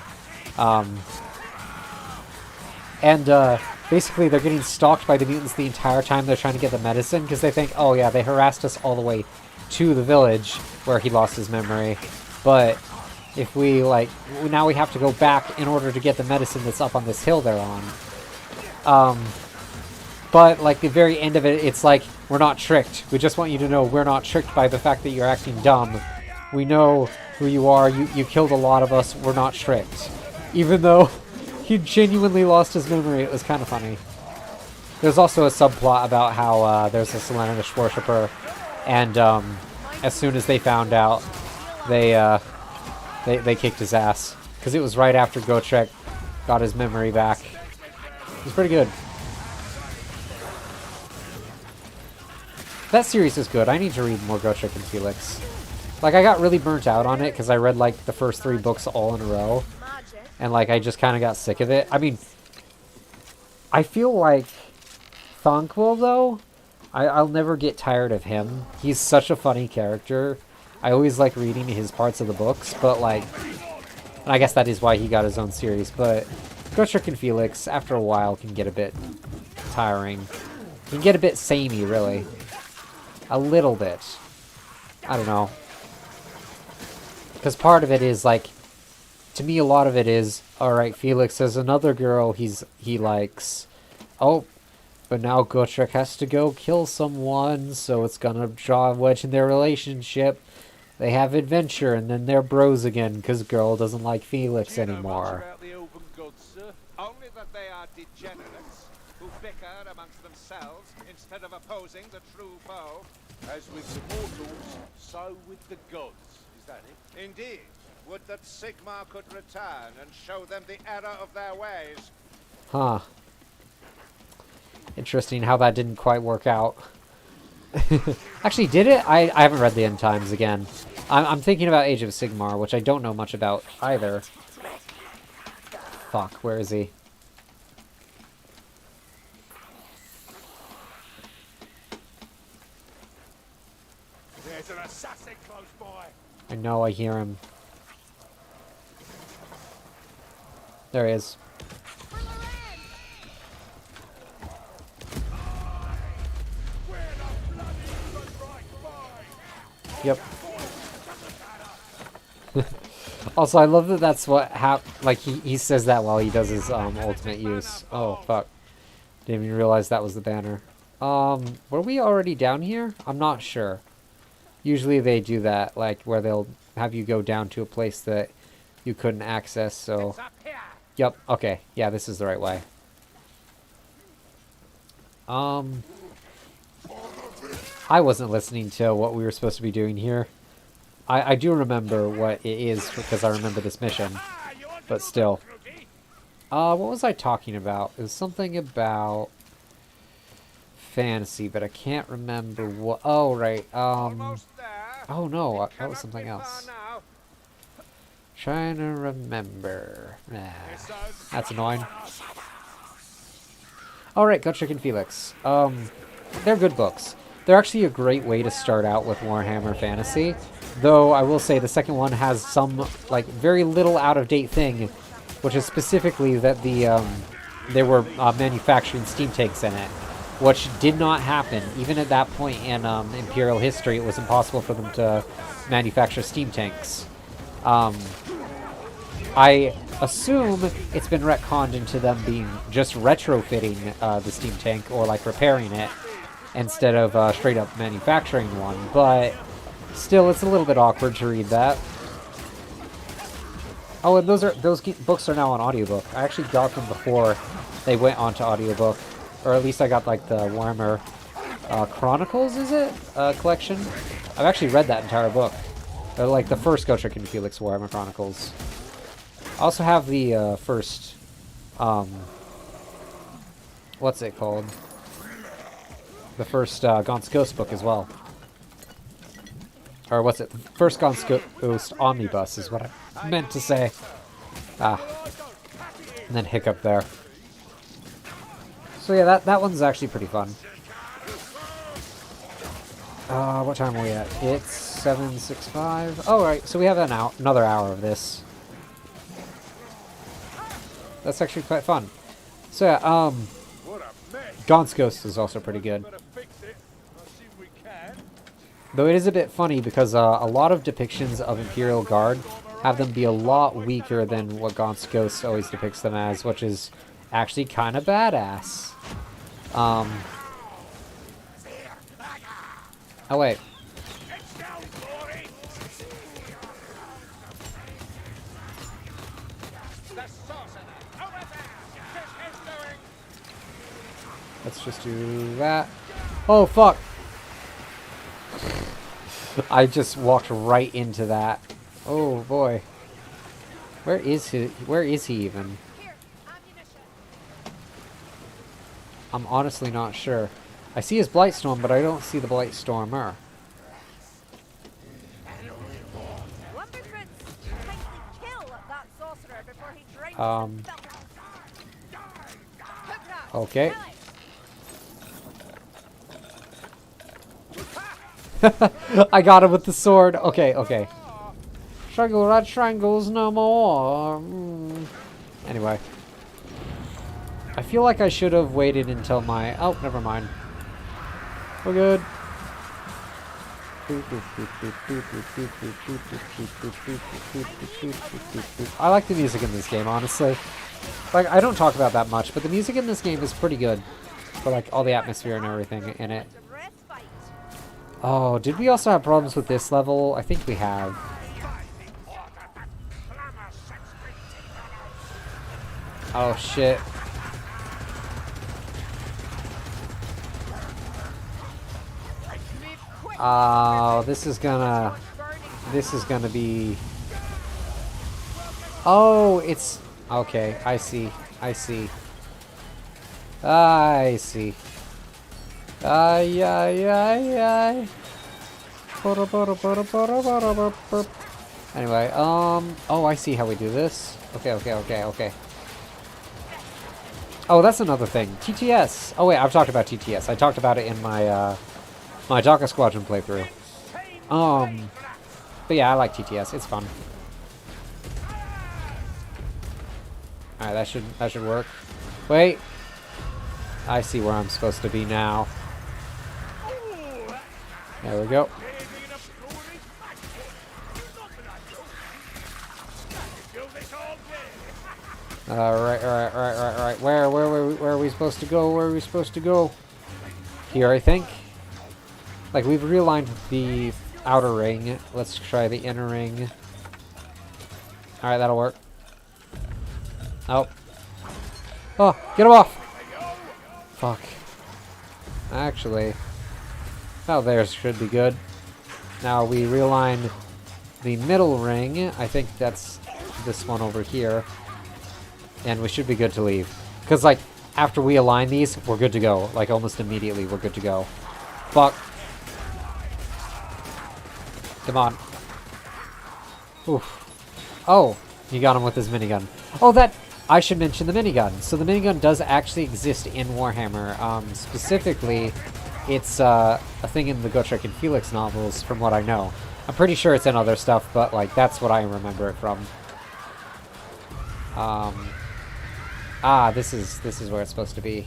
Basically, they're getting stalked by the mutants the entire time they're trying to get the medicine, because they think, oh yeah, they harassed us all the way to the village where he lost his memory. But if we, like, now we have to go back in order to get the medicine that's up on this hill they're on. But, like, the very end of it, it's like, we're not tricked. We just want you to know we're not tricked by the fact that you're acting dumb. We know who you are. You killed a lot of us. We're not tricked. Even though he genuinely lost his memory, it was kind of funny. There's also a subplot about how there's a Slaanesh worshipper, and as soon as they found out, they kicked his ass. Because it was right after Gotrek got his memory back. It was pretty good. That series is good. I need to read more Gotrek and Felix. Like, I got really burnt out on it because I read, like, the first 3 books all in a row. And, like, I just kind of got sick of it. I mean, I feel like Thonquil, though, I'll never get tired of him. He's such a funny character. I always like reading his parts of the books, but, like, and I guess that is why he got his own series. But Gotrek and Felix, after a while, can get a bit tiring. Can get a bit samey, really. A little bit. I don't know. Because part of it is, like, to me, a lot of it is, alright, Felix has another girl he likes. Oh, but now Gotrek has to go kill someone, so it's gonna draw a wedge in their relationship. They have adventure, and then they're bros again, because girl doesn't like Felix anymore. About the elven gods, sir? Only that they are degenerates who bicker amongst themselves instead of opposing the true foe. As with the mortals, so with the gods. Is that it? Indeed, would that Sigmar could return and show them the error of their ways. Huh. Interesting how that didn't quite work out. Actually, did it? I haven't read the End Times again. I'm thinking about Age of Sigmar, which I don't know much about either. Fuck, where is he? There's an assassin close by. I know, I hear him. There he is. Yep. Also, I love that that's what like, he says that while he does his ultimate use. Oh, fuck. Didn't even realize that was the banner. Were we already down here? I'm not sure. Usually they do that, like, where they'll have you go down to a place that you couldn't access, so... Yep, okay. Yeah, this is the right way. I wasn't listening to what we were supposed to be doing here. I do remember what it is, because I remember this mission. But still. What was I talking about? It was something about... fantasy, but I can't remember what... Oh, right. Oh, no. That was something else. Trying to remember. Nah, that's annoying. Alright, Gotrek and Felix. They're good books. They're actually a great way to start out with Warhammer Fantasy. Though, I will say, the second one has some, like, very little out-of-date thing, which is specifically that they were manufacturing steam tanks in it, which did not happen. Even at that point in Imperial history, it was impossible for them to manufacture steam tanks. I assume it's been retconned into them being just retrofitting the steam tank, or like repairing it, instead of straight up manufacturing one, but still, it's a little bit awkward to read that. Oh, and those books are now on audiobook. I actually got them before they went onto audiobook, or at least I got like the Warhammer Chronicles, is it? Collection. I've actually read that entire book. They're like the first Gotrek and Felix Warhammer Chronicles. I also have the first, what's it called? The first Gaunt's Ghost book as well. Or what's it? The first Gaunt's Ghost Omnibus is what I meant to say. Ah. And then hiccup there. So yeah, that one's actually pretty fun. What time are we at? It's 7:65. Oh, right. So we have another hour of this. That's actually quite fun. So yeah, Gaunt's Ghost is also pretty good. Though it is a bit funny because a lot of depictions of Imperial Guard have them be a lot weaker than what Gaunt's Ghost always depicts them as, which is actually kind of badass. Oh wait. It's down, Glory! The sorcerer! Over there! Just his doing! Let's just do that. Oh fuck! I just walked right into that. Oh boy. Where is he? Where is he even? Here, ammunition. I'm honestly not sure. I see his Blightstorm, but I don't see the Blightstormer. Lumberfoots, kindly kill that sorcerer before he drains Um, himself. Okay. I got him with the sword. Okay, okay. Strangle rat strangles no more. Anyway. I feel like I should have waited until my... Oh, never mind. We're good. I like the music in this game, honestly. Like, I don't talk about that much, but the music in this game is pretty good. For, like, all the atmosphere and everything in it. Oh, did we also have problems with this level? I think we have. Oh, shit. Oh, this is gonna be... Oh, it's... Okay, I see. I see. I see. Ay, ay, ay, ay. Anyway, oh, I see how we do this. Okay, okay, okay, okay. Oh, that's another thing. TTS. Oh, wait, I've talked about TTS. I talked about it in my, my Daka Squadron playthrough. But yeah, I like TTS. It's fun. Alright, that should work. Wait. I see where I'm supposed to be now. There we go. Alright. Where are we supposed to go? Where are we supposed to go? Here, I think. Like, we've realigned the outer ring. Let's try the inner ring. Alright, that'll work. Oh. Oh, get him off! Fuck. Actually. Oh, theirs should be good. Now we realign the middle ring. I think that's this one over here. And we should be good to leave. Because, like, after we align these, we're good to go. Like, almost immediately, we're good to go. Fuck. Come on. Oof. Oh, you got him with his minigun. Oh, that... I should mention the minigun. So the minigun does actually exist in Warhammer. Specifically, it's a thing in the Gotrek and Felix novels, from what I know. I'm pretty sure it's in other stuff, but like that's what I remember it from. This is where it's supposed to be.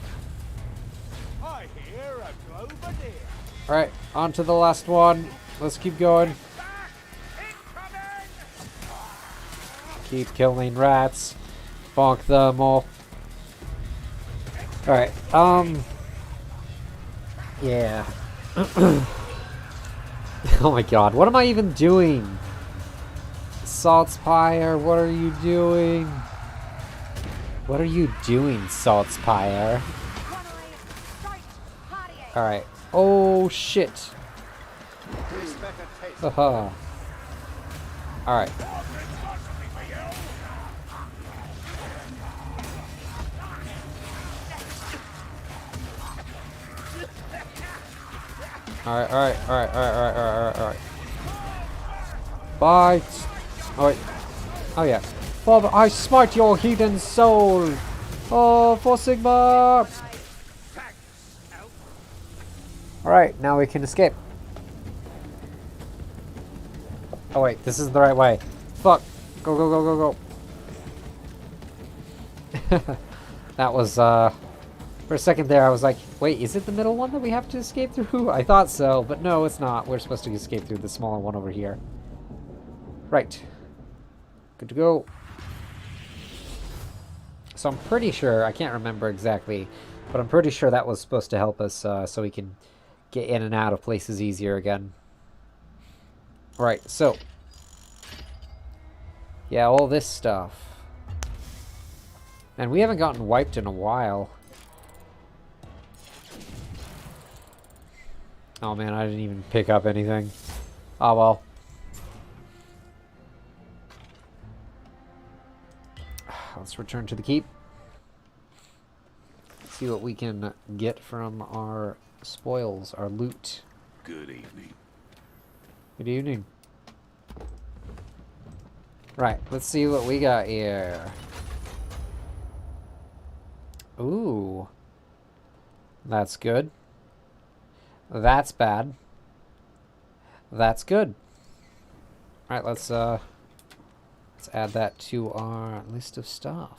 I hear a clover deer. All right, on to the last one. Let's keep going. Keep killing rats. Bonk them all. Alright, yeah. Oh my god, what am I even doing? Saltspire, what are you doing? What are you doing, Saltspire? Alright. Oh shit. Haha. Alright. Alright. Bite. Oh, wait. Oh, yeah. Father, I smite your heathen soul. Oh, for Sigma. Alright, now we can escape. Oh, wait. This isn't the right way. Fuck. Go. That was, for a second there, I was like, wait, is it the middle one that we have to escape through? I thought so, but no, it's not. We're supposed to escape through the smaller one over here. Right. Good to go. So I'm pretty sure, I can't remember exactly, But I'm pretty sure that was supposed to help us so we can get in and out of places easier again. Alright, so. Yeah, all this stuff. And we haven't gotten wiped in a while. Oh man, I didn't even pick up anything. Oh well. Let's return to the keep. See what we can get from our spoils, our loot. Good evening. Good evening. Right, let's see what we got here. Ooh. That's good. That's bad. That's good. Alright, let's add that to our list of stuff.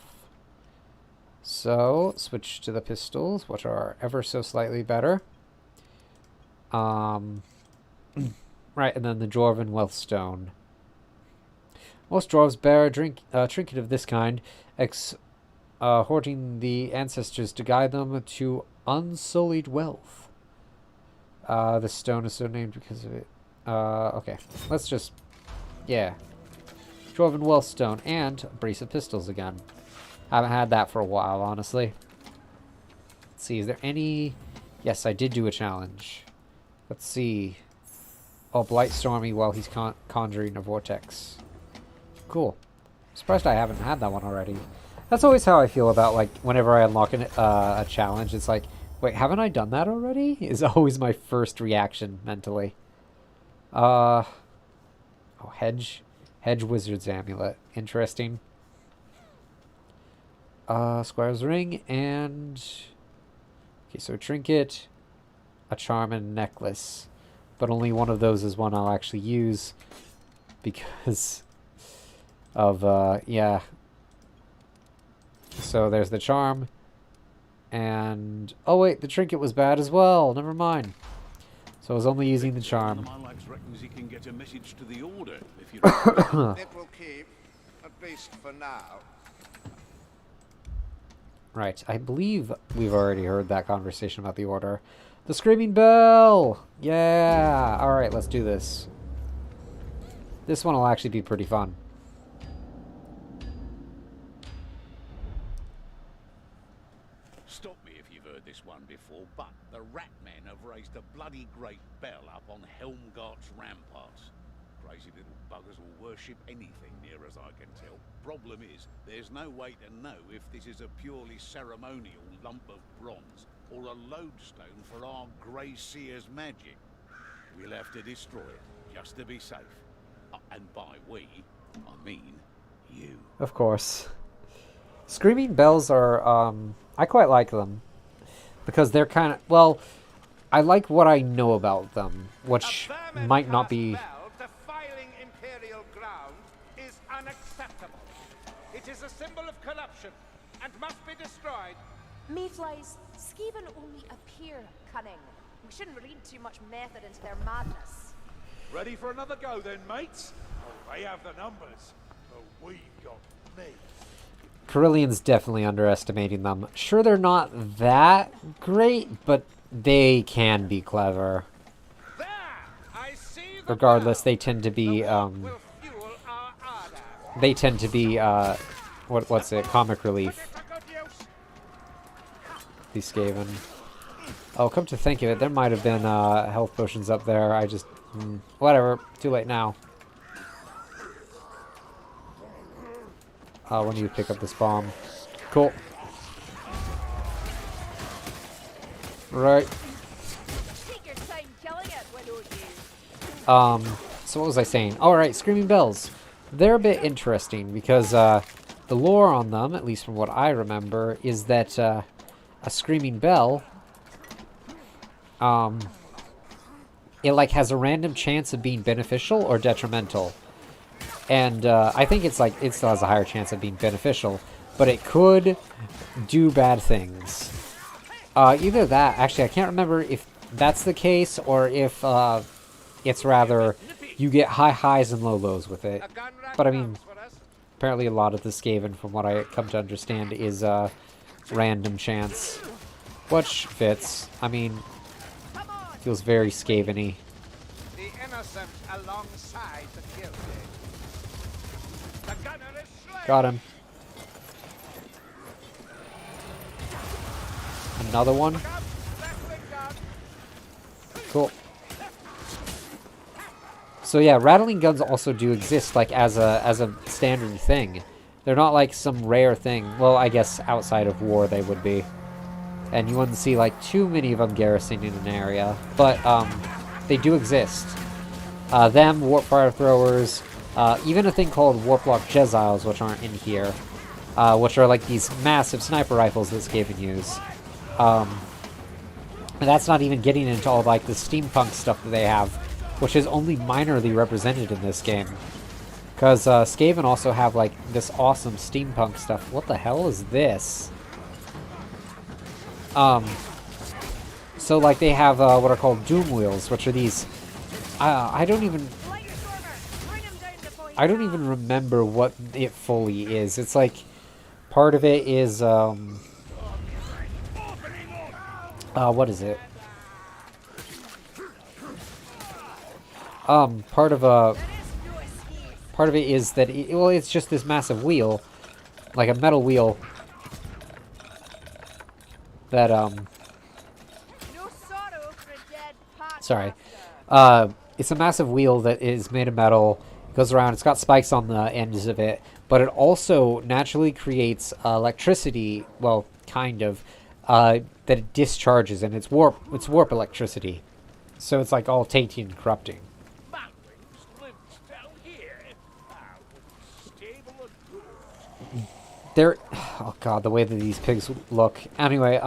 So, switch to the pistols, which are ever so slightly better. Right, and then the Dwarven Wealthstone. Most dwarves bear a trinket of this kind, hoarding the ancestors to guide them to unsullied wealth. The stone is so named because of it. Okay, let's just, yeah. Dwarven Wealthstone and a brace of pistols again. Haven't had that for a while, honestly. Let's see, is there any... Yes, I did do a challenge. Let's see. Oh, Blight Stormy while he's conjuring a vortex. Cool. I'm surprised I haven't had that one already. That's always how I feel about, like, whenever I unlock a challenge. It's like, wait, haven't I done that already? Is always my first reaction mentally. Oh, Hedge Wizard's Amulet. Interesting. Squire's Ring and... Okay, so a trinket, a charm, and a necklace. But only one of those is one I'll actually use. Because of, yeah. So there's the charm. And... Oh wait, the trinket was bad as well. Never mind. So I was only using the charm. Reckons he can get a message to the order if you It will keep, at least for now. Right, I believe we've already heard that conversation about the order. The Screaming Bell! Yeah! Alright, let's do this. This one will actually be pretty fun. Stop me if you've heard this one before, but the Rat Men have raised a bloody great bell up on Helmgart's ramparts. Crazy little buggers will worship anything near as I can tell. Problem is, there's no way to know if this is a purely ceremonial lump of bronze or a lodestone for our Grey Seer's magic. We'll have to destroy it, just to be safe. And by we, I mean you. Of course. Screaming Bells are, I quite like them. Because they're kind of, well, I like what I know about them, which might not be... Defiling imperial ground is unacceptable. It is a symbol of corruption and must be destroyed. Mayflies, Skaven only appear cunning. We shouldn't read too much method into their madness. Ready for another go then, mates? Oh, they have the numbers, but we've got me. Corellian's definitely underestimating them. Sure, they're not that great, but they can be clever. There! I see the Regardless, bell. they tend to be, Will fuel our ardor. they tend to be, what's it, comic relief. Put it to good use. These Skaven. Oh, come to think of it, there might have been, health potions up there. I just, whatever. Too late now. When you pick up this bomb. Cool. Right. Take your time killing it, widow you. So what was I saying? Alright, Screaming Bells. They're a bit interesting because, the lore on them, at least from what I remember, is that, a Screaming Bell, it, like, has a random chance of being beneficial or detrimental. And, I think it's, like, it still has a higher chance of being beneficial, but it could do bad things. Either that, actually, I can't remember if that's the case, or if, it's rather, you get high highs and low lows with it. But, I mean, apparently a lot of the Skaven, from what I come to understand, is, random chance. Which fits. I mean, Come on! feels very Skaven-y. The innocent alongside the guilty. The gunner is slain! Got him. Another one. Look out! Rattling gun! Cool. So yeah, rattling guns also do exist like as a standard thing. They're not like some rare thing. Well, I guess outside of war they would be. And you wouldn't see like too many of them garrisoning in an area, but they do exist. Them, warp fire throwers, even a thing called warplock Jeziles, which aren't in here, which are like these massive sniper rifles that Skaven use. And that's not even getting into all like the steampunk stuff that they have, which is only minorly represented in this game. Because Skaven also have like this awesome steampunk stuff. What the hell is this? So like they have what are called doom wheels, which are these. I don't even remember what it fully is. It's like part of it is what is it? Part of it is that well, it's just this massive wheel, like a metal wheel that No sorrow for a dead part sorry. after. It's a massive wheel that is made of metal. It goes around. It's got spikes on the ends of it, but it also naturally creates electricity. Well, kind of that it discharges, and it's warp electricity. So it's like all tainting and corrupting. Manlings lives down here. Stable and good. There, oh god, the way that these pigs look. Anyway,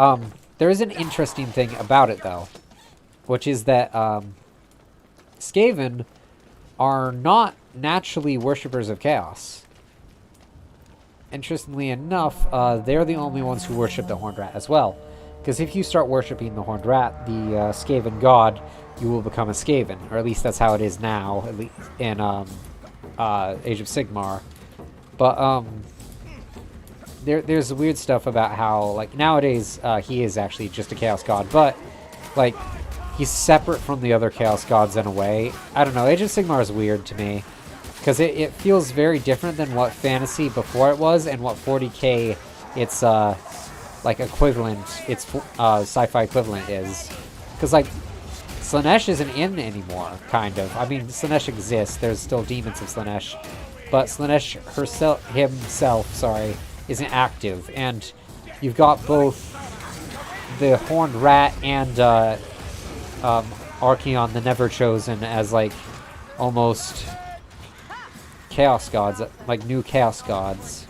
there is an interesting thing about it though, which is that Skaven are not naturally worshippers of chaos. Interestingly enough, they're the only ones who worship the Horned Rat as well. Because if you start worshipping the Horned Rat, the Skaven god, you will become a Skaven, or at least that's how it is now, at least in Age of Sigmar. But there's weird stuff about how, like, nowadays he is actually just a Chaos God, but like he's separate from the other Chaos Gods in a way. I don't know. Age of Sigmar is weird to me because it feels very different than what fantasy before it was and what 40k its like equivalent, its sci-fi equivalent is. Because like Slaanesh isn't in anymore, kind of. I mean, Slaanesh exists. There's still demons of Slaanesh, but Slaanesh himself, sorry, isn't active. And you've got both the Horned Rat and Archeon, the Never Chosen, as like almost Chaos Gods, like new Chaos Gods.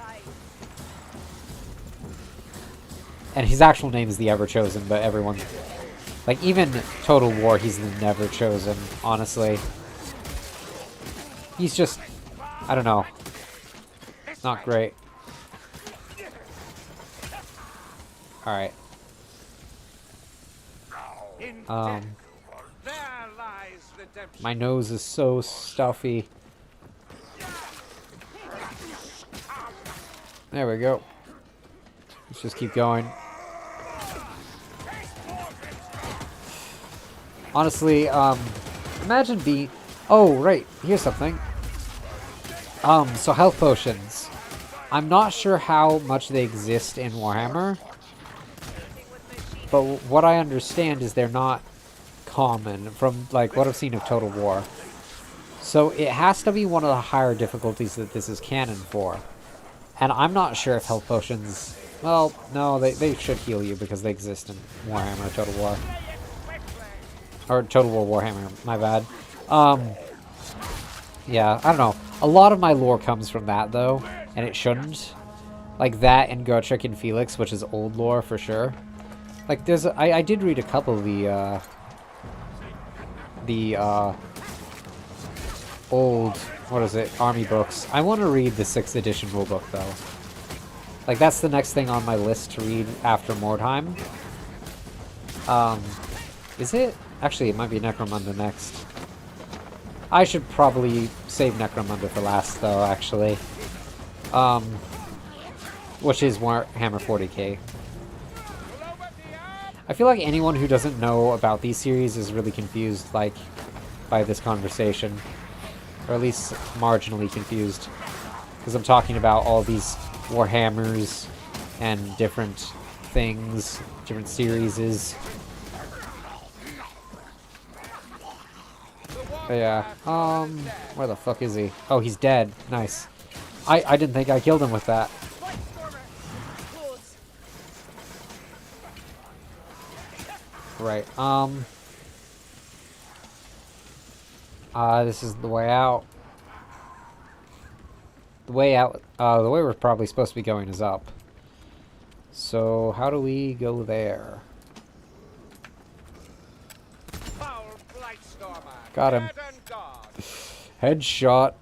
And his actual name is the Ever Chosen, but everyone, like even Total War, he's the Never Chosen, honestly. He's just, I don't know, not great. Alright. There lies redemption. My nose is so stuffy. There we go. Let's just keep going. Honestly, imagine being... Oh, right. Here's something. So health potions. I'm not sure how much they exist in Warhammer. But what I understand is they're not common from, like, what I've seen of Total War. So it has to be one of the higher difficulties that this is canon for. And I'm not sure if health potions... Well, no, they should heal you because they exist in Warhammer Total War. Or Total War Warhammer, my bad. Yeah, I don't know. A lot of my lore comes from that, though, and it shouldn't. Like that and Gotrek and Felix, which is old lore for sure. Like, there's I did read a couple of the old, what is it, army books. I want to read the 6th edition rulebook, though. Like, that's the next thing on my list to read after Mordheim. Is it? Actually, it might be Necromunda next. I should probably save Necromunda for last, though, actually. Which is Warhammer 40k. I feel like anyone who doesn't know about these series is really confused, like, by this conversation. Or at least marginally confused. Because I'm talking about all these Warhammers and different things, different series. But yeah, where the fuck is he? Oh, he's dead. Nice. I didn't think I killed him with that. Right, this is the way out. The way out, the way we're probably supposed to be going is up. So, how do we go there? Got him. Headshot.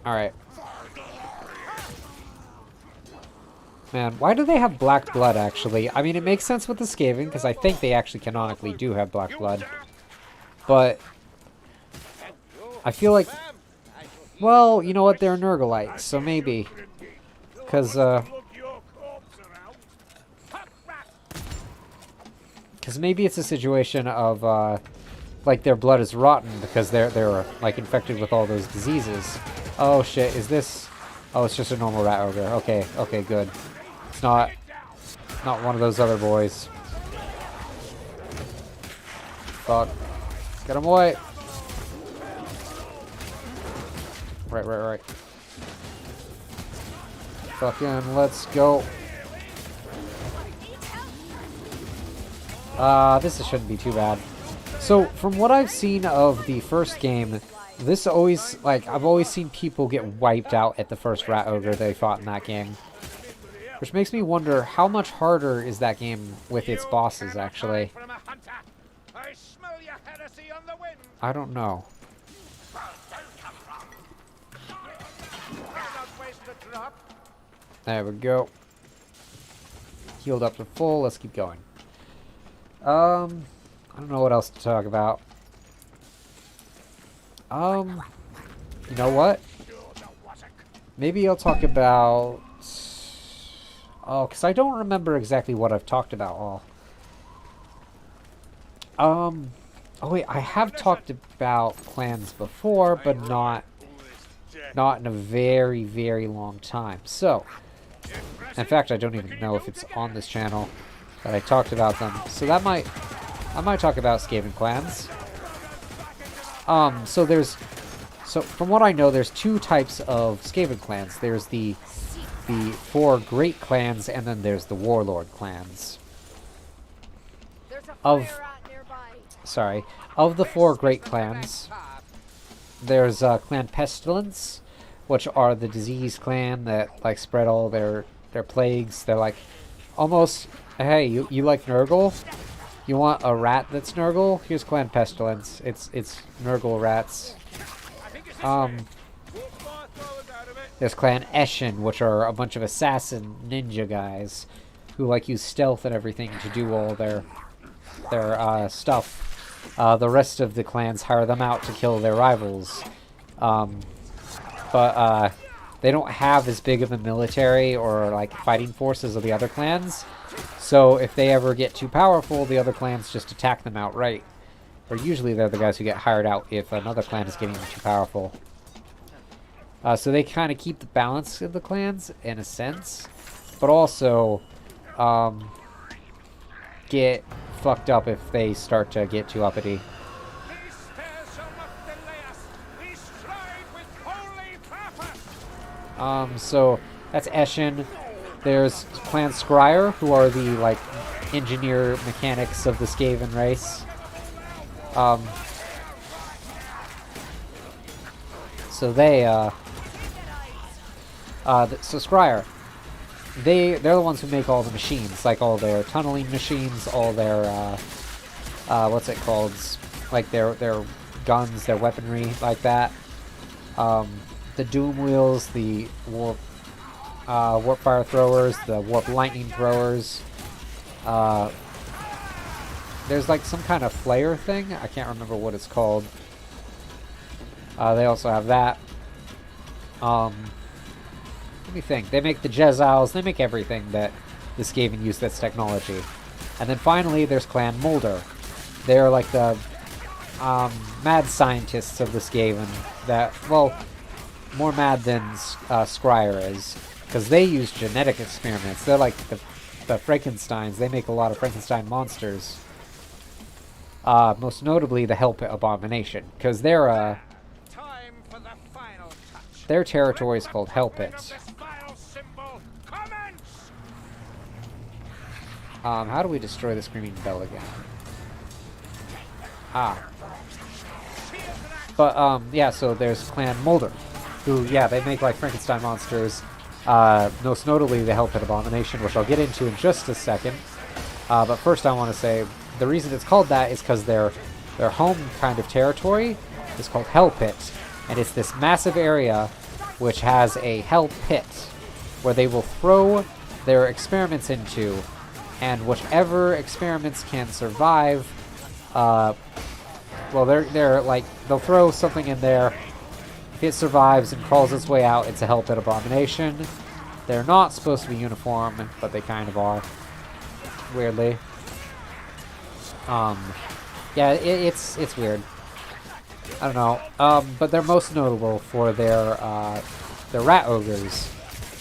Alright. Man, why do they have black blood, actually? I mean, it makes sense with the Skaven, because I think they actually canonically do have black blood. But I feel like... Well, you know what? They're Nurgleites, so maybe. Because, maybe it's a situation of, like, their blood is rotten because they're like, infected with all those diseases. Oh, shit. Is this... Oh, it's just a normal rat ogre. Okay, okay, good. It's not one of those other boys. Fuck. Get him away. Right. Fucking let's go. This shouldn't be too bad. So, from what I've seen of the first game, this always, like, I've always seen people get wiped out at the first rat ogre they fought in that game. Which makes me wonder, how much harder is that game with its bosses, actually? I don't know. There we go. Healed up to full, let's keep going. I don't know what else to talk about. You know what? Maybe I'll talk about... Oh, because I don't remember exactly what I've talked about all. Oh wait, I have talked about clans before, but not in a very, very long time. So, in fact, I don't even know if it's on this channel that I talked about them. So I might talk about Skaven clans. So from what I know, there's two types of Skaven clans. There's the 4 great clans, and then there's the warlord clans. Of the 4 great clans, there's Clan Pestilence, which are the disease clan that like spread all their plagues. They're like almost, hey, you like Nurgle? You want a rat that's Nurgle? Here's Clan Pestilence. It's Nurgle rats. There's Clan Eshin, which are a bunch of assassin ninja guys who like use stealth and everything to do all their stuff. The rest of the clans hire them out to kill their rivals. But they don't have as big of a military or like fighting forces of the other clans. So if they ever get too powerful, the other clans just attack them outright. Or usually they're the guys who get hired out if another clan is getting too powerful. So they kind of keep the balance of the clans, in a sense. But also, get fucked up if they start to get too uppity. So that's Eshin. There's Clan Scryer, who are the, like, engineer mechanics of the Skaven race. So they, so Scryer, they're the ones who make all the machines, like all their tunneling machines, all their, what's it called? Like their guns, their weaponry, like that. The Doom Wheels, the Warp Fire Throwers, the Warp Lightning Throwers. There's like some kind of flare thing. I can't remember what it's called. They also have that. Let me think. They make the Jeziles. They make everything that the Skaven use this technology. And then finally, there's Clan Mulder. They're like the mad scientists of the Skaven that, well, more mad than Scryer is, because they use genetic experiments. They're like the Frankensteins. They make a lot of Frankenstein monsters. Most notably, the Hellpit Abomination, because their Time for the final touch. their territory is called Hellpit. This vile symbol commence! How do we destroy the Screaming Bell again? But, yeah, so there's Clan Mulder, who, yeah, they make, like, Frankenstein monsters, most notably the Hellpit Abomination, which I'll get into in just a second. But first I want to say, the reason it's called that is because their home kind of territory is called Hell Pit, and it's this massive area which has a Hell Pit, where they will throw their experiments into, and whichever experiments can survive, well, they're like, they'll throw something in there. If it survives and crawls its way out, it's a Hellpit Abomination. They're not supposed to be uniform, but they kind of are. Weirdly. Yeah, it's weird. I don't know. But they're most notable for their rat ogres,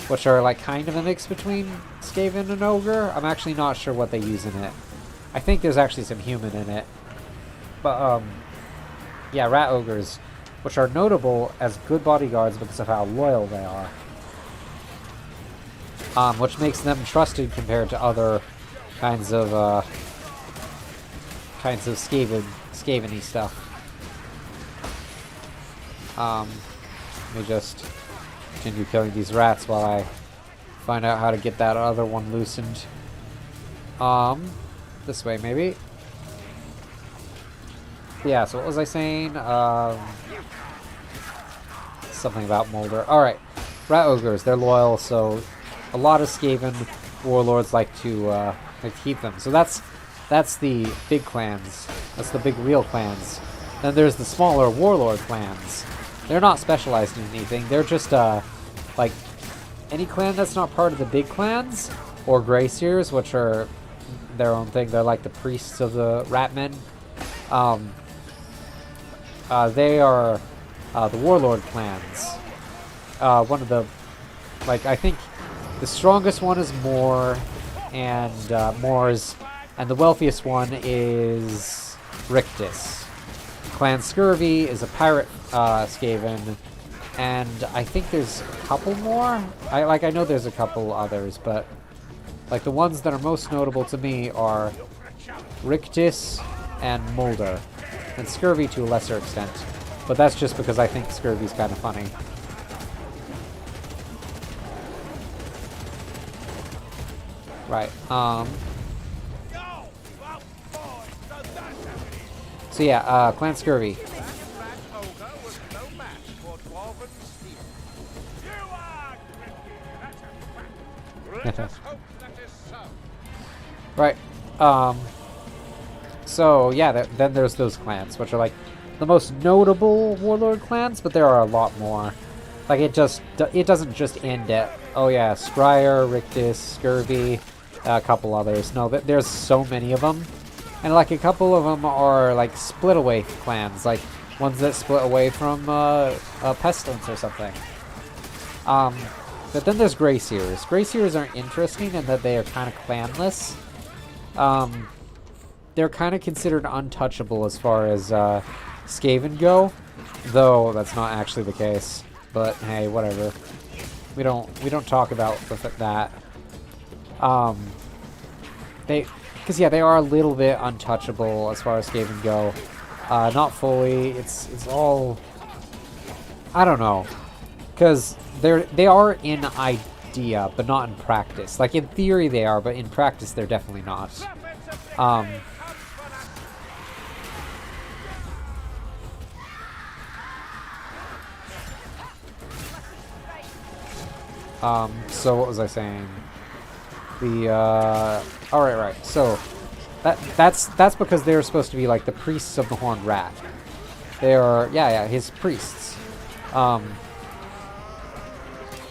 which are like kind of a mix between Skaven and ogre. I'm actually not sure what they use in it. I think there's actually some human in it. But, yeah, rat ogres, which are notable as good bodyguards because of how loyal they are. Which makes them trusted compared to other kinds of Skaven-y stuff. Let me just continue killing these rats while I find out how to get that other one loosened. This way, maybe. Yeah, so what was I saying? Something about Mulder. Alright, rat ogres, they're loyal, so a lot of Skaven warlords like to keep them. So that's the big clans. That's the big real clans. Then there's the smaller warlord clans. They're not specialized in anything. They're just like any clan that's not part of the big clans, or Greyseers, which are their own thing. They're like the priests of the Ratmen. They are the warlord clans. One of the, like, I think the strongest one is Moor and Moors, and the wealthiest one is Rictus. Clan Scurvy is a pirate Skaven, and I think there's a couple more. I know there's a couple others, but like the ones that are most notable to me are Rictus and Mulder, and Scurvy to a lesser extent. But that's just because I think Scurvy's kind of funny. Right, so yeah, Clan Scurvy. Right, so yeah, then there's those clans, which are like the most notable warlord clans, but there are a lot more. Like it doesn't just end at, oh yeah, Scryer, Rictus, Scurvy, a couple others. No, there's so many of them, and like a couple of them are like split away clans, like ones that split away from Pestilence or something. But then there's Greyseers. Greyseers are interesting in that they are kind of clanless. They're kind of considered untouchable as far as Skaven go, though that's not actually the case. But hey, whatever. We don't talk about that. Because yeah, they are a little bit untouchable as far as Skaven go. Not fully. It's all, I don't know, because they are in idea, but not in practice. Like in theory they are, but in practice they're definitely not. So what was I saying? Right. So that's because they're supposed to be like the priests of the Horned Rat. They are, yeah, his priests.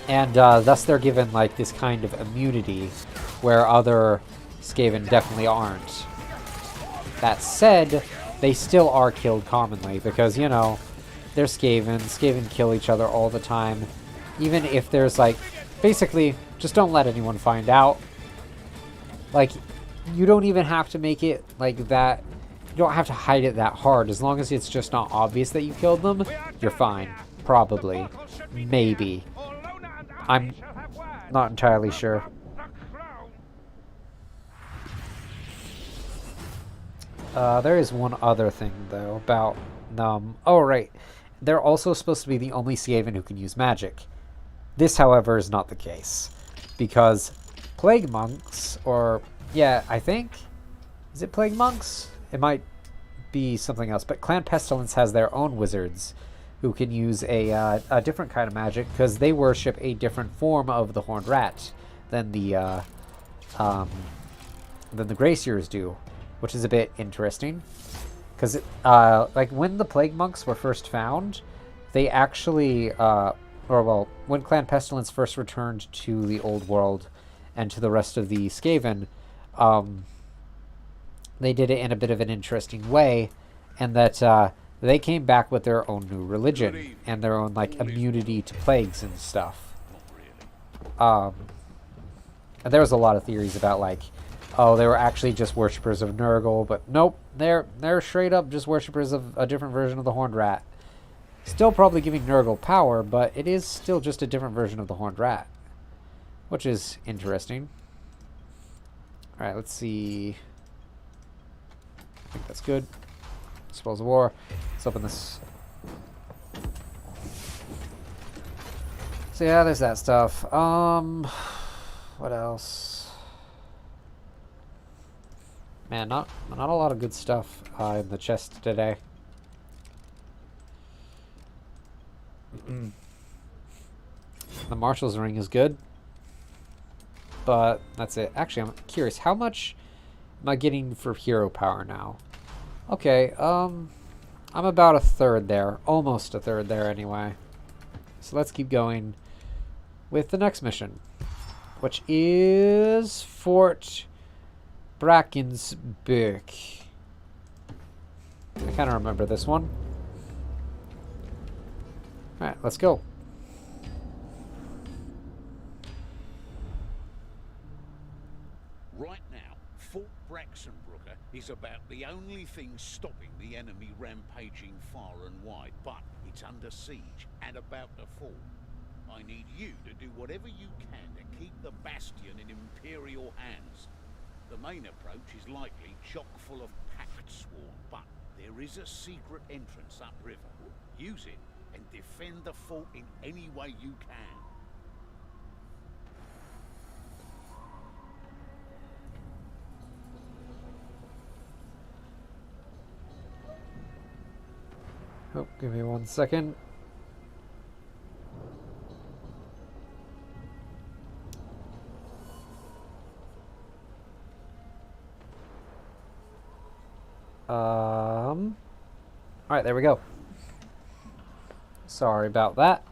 And thus they're given like this kind of immunity where other Skaven definitely aren't. That said, they still are killed commonly, because, you know, they're Skaven. Skaven kill each other all the time. Even if there's, like, basically, just don't let anyone find out. Like, you don't even have to make it, like, that. You don't have to hide it that hard. As long as it's just not obvious that you killed them, you're fine. Probably. Maybe. I'm not entirely sure. There is one other thing, though, about them. Oh, right. They're also supposed to be the only Skaven who can use magic. This, however, is not the case. Because Plague Monks, or... yeah, I think... is it Plague Monks? It might be something else. But Clan Pestilence has their own wizards who can use a different kind of magic, because they worship a different form of the Horned Rat than the Graciers do. Which is a bit interesting. Because, like, when the Plague Monks were first found, they actually, when Clan Pestilence first returned to the Old World and to the rest of the Skaven, they did it in a bit of an interesting way, and that, they came back with their own new religion, and their own, like, immunity to plagues and stuff. And there was a lot of theories about, like, oh, they were actually just worshippers of Nurgle, but nope, they're straight up just worshippers of a different version of the Horned Rat. Still probably giving Nurgle power, but it is still just a different version of the Horned Rat, which is interesting. Alright, let's see. I think that's good. Spoils of War. Let's open this. So yeah, there's that stuff. What else? Man, not a lot of good stuff in the chest today. The Marshal's Ring is good, but that's it. Actually, I'm curious, how much am I getting for hero power now? Okay, I'm about a third there. Almost a third there, anyway. So let's keep going with the next mission, which is Fort Brackensburg. I kind of remember this one. Alright, let's go. Right now, Fort Braxenbrooker is about the only thing stopping the enemy rampaging far and wide, but it's under siege and about to fall. I need you to do whatever you can to keep the bastion in Imperial hands. The main approach is likely chock full of packed swarm, but there is a secret entrance upriver. Use it and defend the fort in any way you can. Oh, give me 1 second. Alright, there we go. Sorry about that.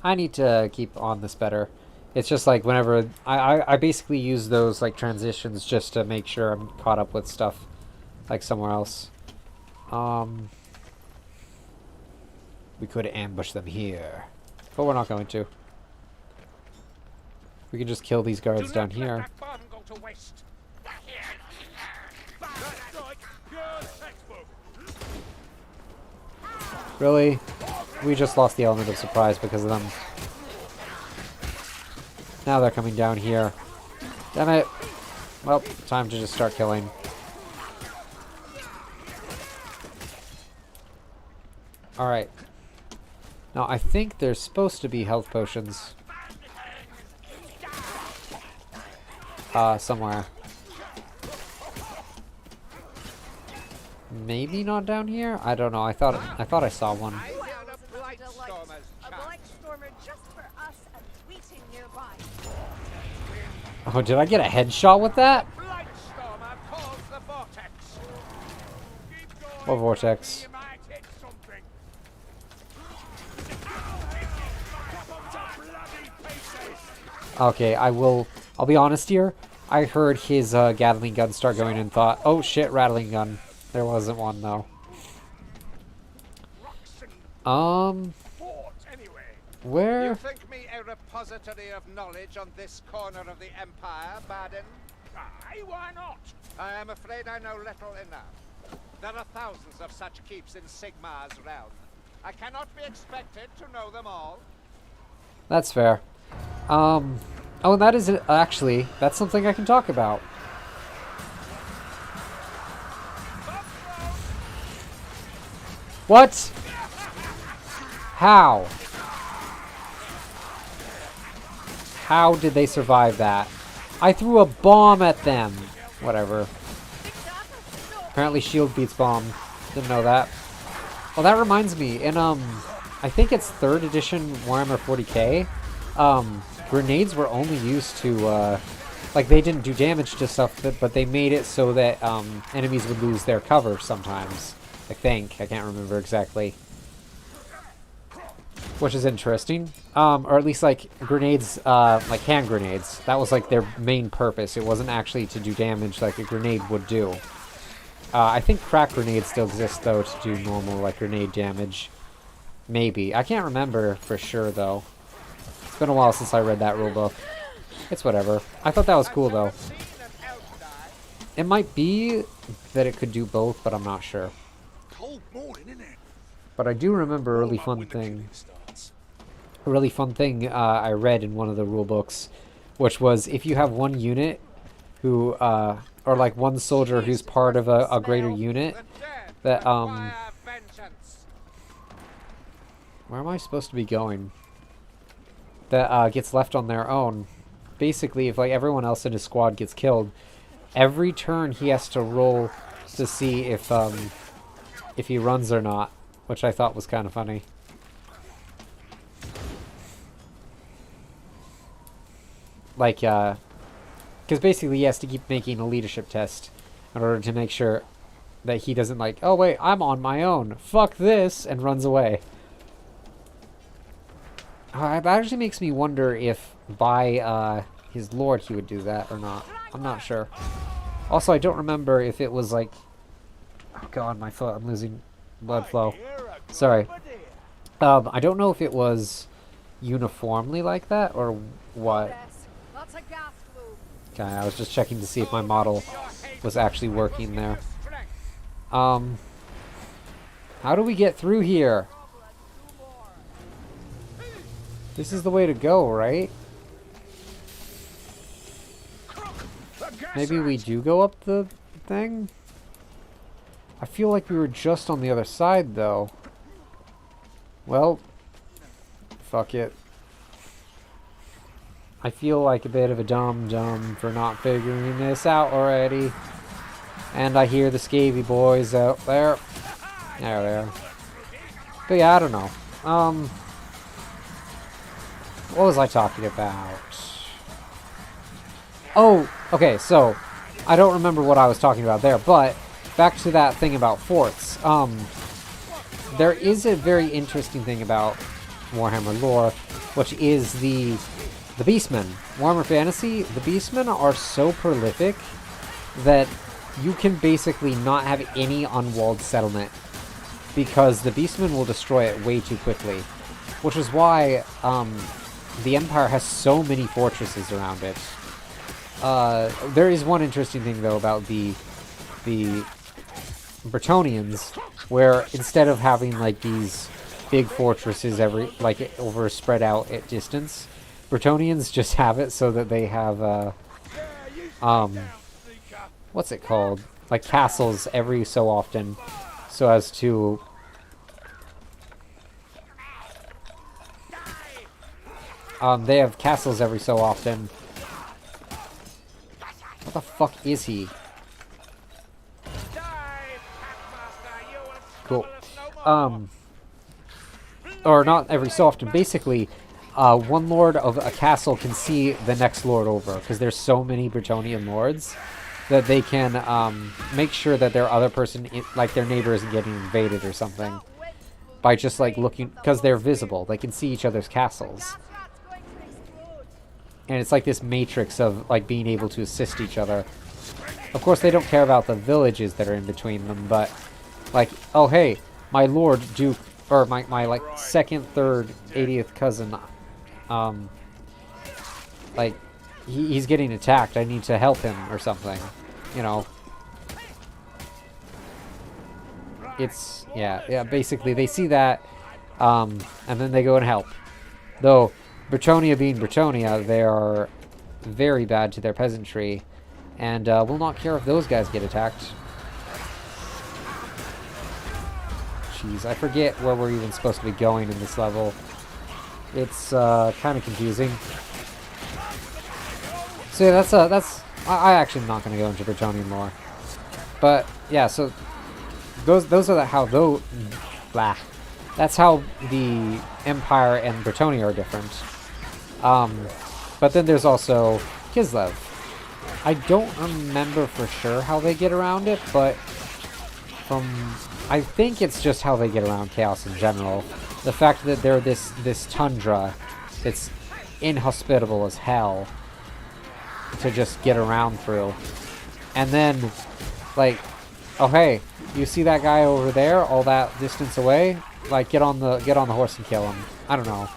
I need to keep on this better. It's just like whenever... I basically use those like transitions just to make sure I'm caught up with stuff like somewhere else. We could ambush them here, but we're not going to. We can just kill these guards down here. Really? We just lost the element of surprise because of them. Now they're coming down here. Damn it. Well, time to just start killing. Alright. Now, I think there's supposed to be health potions. Somewhere. Maybe not down here? I don't know. I thought I saw one. Oh, did I get a headshot with that? What vortex? Okay, I'll be honest here. I heard his Gatling gun start going and thought, oh shit, rattling gun. There wasn't one though. Fort, anyway. Where? You think me a repository of knowledge on this corner of the Empire, Baden? Aye, why not? I am afraid I know little enough. There are thousands of such keeps in Sigmar's realm. I cannot be expected to know them all. That's fair. Oh, and that is actually, that's something I can talk about. What? How? How did they survive that? I threw a bomb at them. Whatever. Apparently shield beats bomb. Didn't know that. Well, that reminds me, in I think it's 3rd edition Warhammer 40k, grenades were only used to, like, they didn't do damage to stuff, but they made it so that enemies would lose their cover sometimes. I think. I can't remember exactly. Which is interesting. Or at least, like, grenades, like hand grenades. That was, like, their main purpose. It wasn't actually to do damage like a grenade would do. I think crack grenades still exist, though, to do normal, like, grenade damage. Maybe. I can't remember for sure, though. It's been a while since I read that rulebook. It's whatever. I thought that was cool, though. It might be that it could do both, but I'm not sure. Cold morning, isn't it? But I do remember a really fun thing. A really fun thing I read in one of the rulebooks, which was if you have one unit who, or like one soldier who's part of a greater unit, that, where am I supposed to be going? That gets left on their own. Basically, if like everyone else in his squad gets killed, every turn he has to roll to see if he runs or not, which I thought was kind of funny. Like, because basically he has to keep making a leadership test in order to make sure that he doesn't like, oh wait, I'm on my own, fuck this, and runs away. It actually makes me wonder if by his lord he would do that or not. I'm not sure. Also, I don't remember if it was like, oh god, my foot, I'm losing blood flow. Sorry. I don't know if it was uniformly like that or what. Okay, I was just checking to see if my model was actually working there. How do we get through here? This is the way to go, right? Maybe we do go up the thing? I feel like we were just on the other side, though. Well, fuck it. I feel like a bit of a dum-dum for not figuring this out already. And I hear the Scavy boys out there. There they are. But yeah, I don't know. What was I talking about? Oh, okay, so I don't remember what I was talking about there, but back to that thing about forts. There is a very interesting thing about Warhammer lore, which is the Beastmen. Warhammer Fantasy, the Beastmen are so prolific that you can basically not have any unwalled settlement because the Beastmen will destroy it way too quickly. Which is why the Empire has so many fortresses around it. There is one interesting thing though about the Bretonnians, where instead of having like these big fortresses over spread out at distance, Bretonnians just have it so that they have what's it called? Like castles every so often, so as to they have castles every so often. What the fuck is he? Cool. Or not every so often. Basically, one lord of a castle can see the next lord over, because there's so many Bretonnian lords that they can make sure that their other person, like their neighbor, isn't getting invaded or something by just like looking, because they're visible. They can see each other's castles. And it's like this matrix of like being able to assist each other. Of course, they don't care about the villages that are in between them, but like, oh hey, my Lord Duke, or my like second, third, 80th cousin, like he's getting attacked. I need to help him or something, you know. It's yeah. Basically, they see that, and then they go and help. Though Bretonia being Bretonia, they are very bad to their peasantry, and will not care if those guys get attacked. Jeez, I forget where we're even supposed to be going in this level. It's kind of confusing. So yeah, that's. I actually am not going to go into Bretonian lore, but yeah. So those are how though. Blah. That's how the Empire and Bretonia are different. But then there's also Kislev. I don't remember for sure how they get around it, but I think it's just how they get around Chaos in general. The fact that they're this tundra that's inhospitable as hell to just get around through. And then, like, oh hey, you see that guy over there, all that distance away? Like, get on the horse and kill him. I don't know.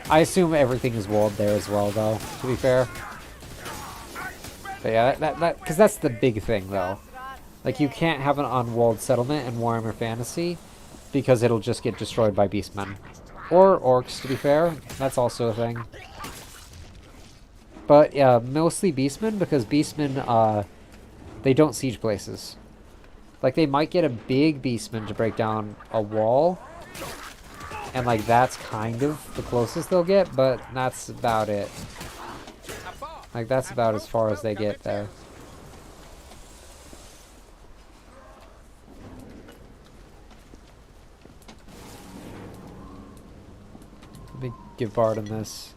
I assume everything is walled there as well, though, to be fair. But yeah, because that's the big thing, though. Like, you can't have an unwalled settlement in Warhammer Fantasy because it'll just get destroyed by beastmen. Or orcs, to be fair. That's also a thing. But, yeah, mostly beastmen, because beastmen, they don't siege places. Like, they might get a big beastman to break down a wall, and, like, that's kind of the closest they'll get, but that's about it. Like, that's about as far as they get there. Let me give Barden this.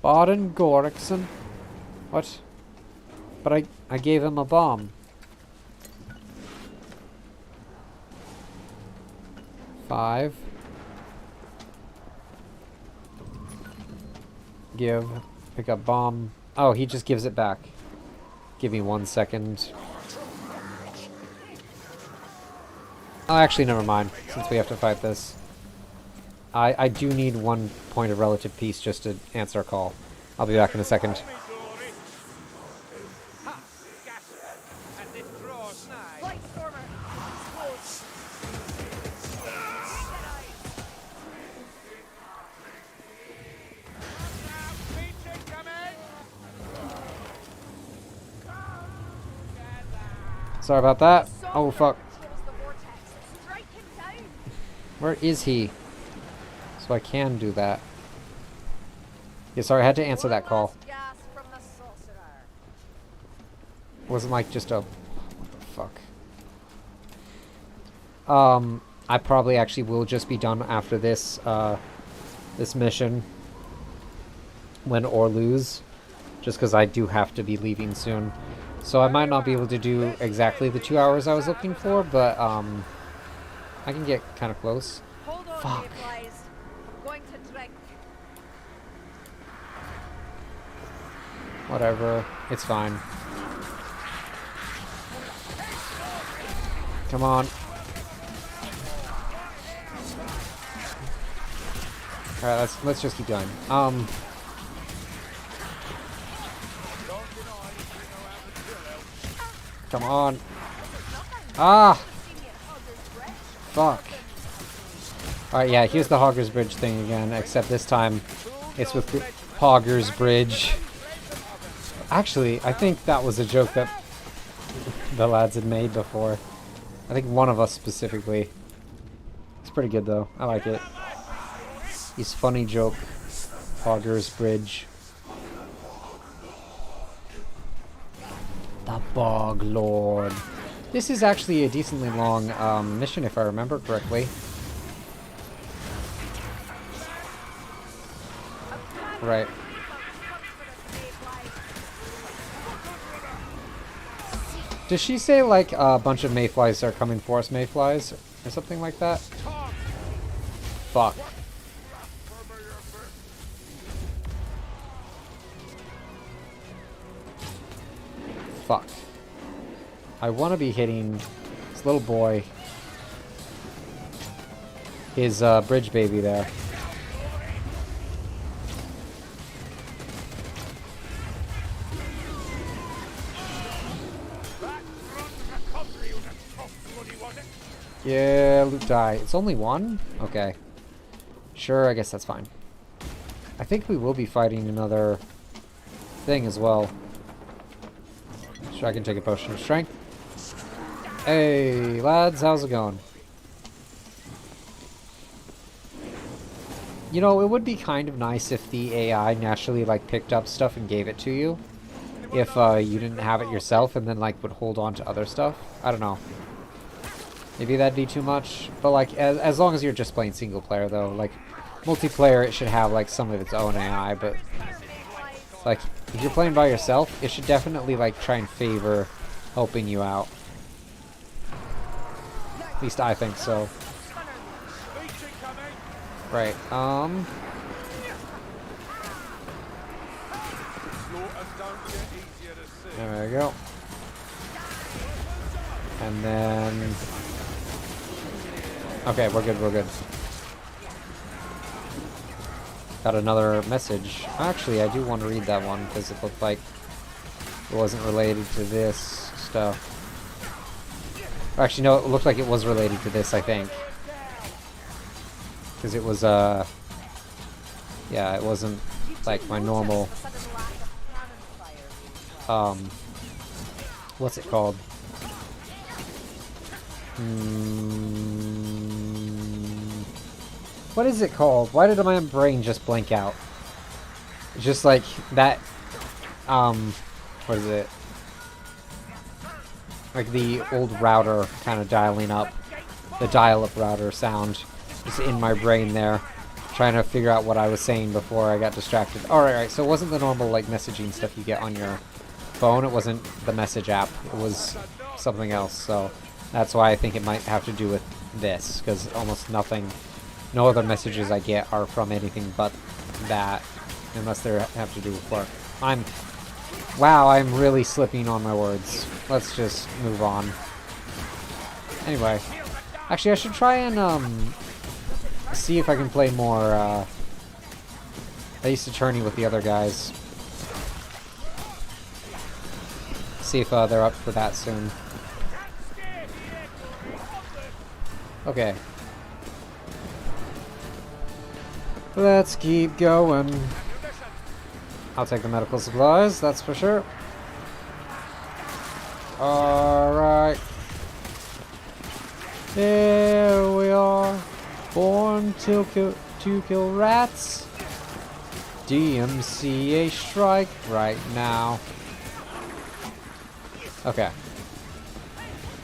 Barden Gorikson? What? But I gave him a bomb. 5. Give. Pick up bomb. Oh, he just gives it back. Give me 1 second. Oh, actually, never mind. Since we have to fight this. I do need 1 point of relative peace just to answer a call. I'll be back in a second. Sorry about that. Oh, fuck. Where is he? So I can do that. Yeah, sorry, I had to answer that call. Wasn't like just a... Fuck. I probably actually will just be done after this, this mission. Win or lose. Just because I do have to be leaving soon. So I might not be able to do exactly the 2 hours I was looking for, but, I can get kind of close. Fuck. Whatever. It's fine. Come on. Alright, let's just keep going. Come on. Ah! Fuck. Alright, yeah, here's the Hogger's Bridge thing again, except this time it's with Hogger's Bridge. Actually, I think that was a joke that the lads had made before. I think one of us specifically. It's pretty good though. I like it. He's funny joke. Hogger's Bridge. The Bog Lord. This is actually a decently long mission if I remember correctly. Right. Does she say like a bunch of mayflies are coming for us, mayflies? Or something like that? Fuck. fuck. I want to be hitting this little boy. His bridge baby there. Yeah, loot die. It's only one? Okay. Sure, I guess that's fine. I think we will be fighting another thing as well. Sure, I can take a potion of strength. Hey, lads, how's it going? You know, it would be kind of nice if the AI naturally, like, picked up stuff and gave it to you. If you didn't have it yourself and then, like, would hold on to other stuff. I don't know. Maybe that'd be too much. But, like, as long as you're just playing single player, though. Like, multiplayer, it should have, like, some of its own AI. But, like, if you're playing by yourself, it should definitely, like, try and favor helping you out. At least I think so. Right, there we go. And then... Okay, we're good, we're good. Got another message. Actually, I do want to read that one, because it looked like it wasn't related to this stuff. Actually, no, it looked like it was related to this, I think. Because it was, yeah, it wasn't, like, my normal, what's it called? What is it called? Why did my brain just blank out? It's just like that, what is it? Like the old router kind of dialing up, the dial-up router sound. Just in my brain there, trying to figure out what I was saying before I got distracted. Alright, so it wasn't the normal, like, messaging stuff you get on your phone. It wasn't the message app. It was something else, so that's why I think it might have to do with this, because almost nothing, no other messages I get are from anything but that, unless they have to do with work. Wow, I'm really slipping on my words. Let's just move on. Anyway, actually I should try and, see if I can play more, Ace Attorney with the other guys. See if, they're up for that soon. Okay. Let's keep going. I'll take the medical supplies, that's for sure. Alright. Here we are. Born to kill rats. DMCA strike right now. Okay.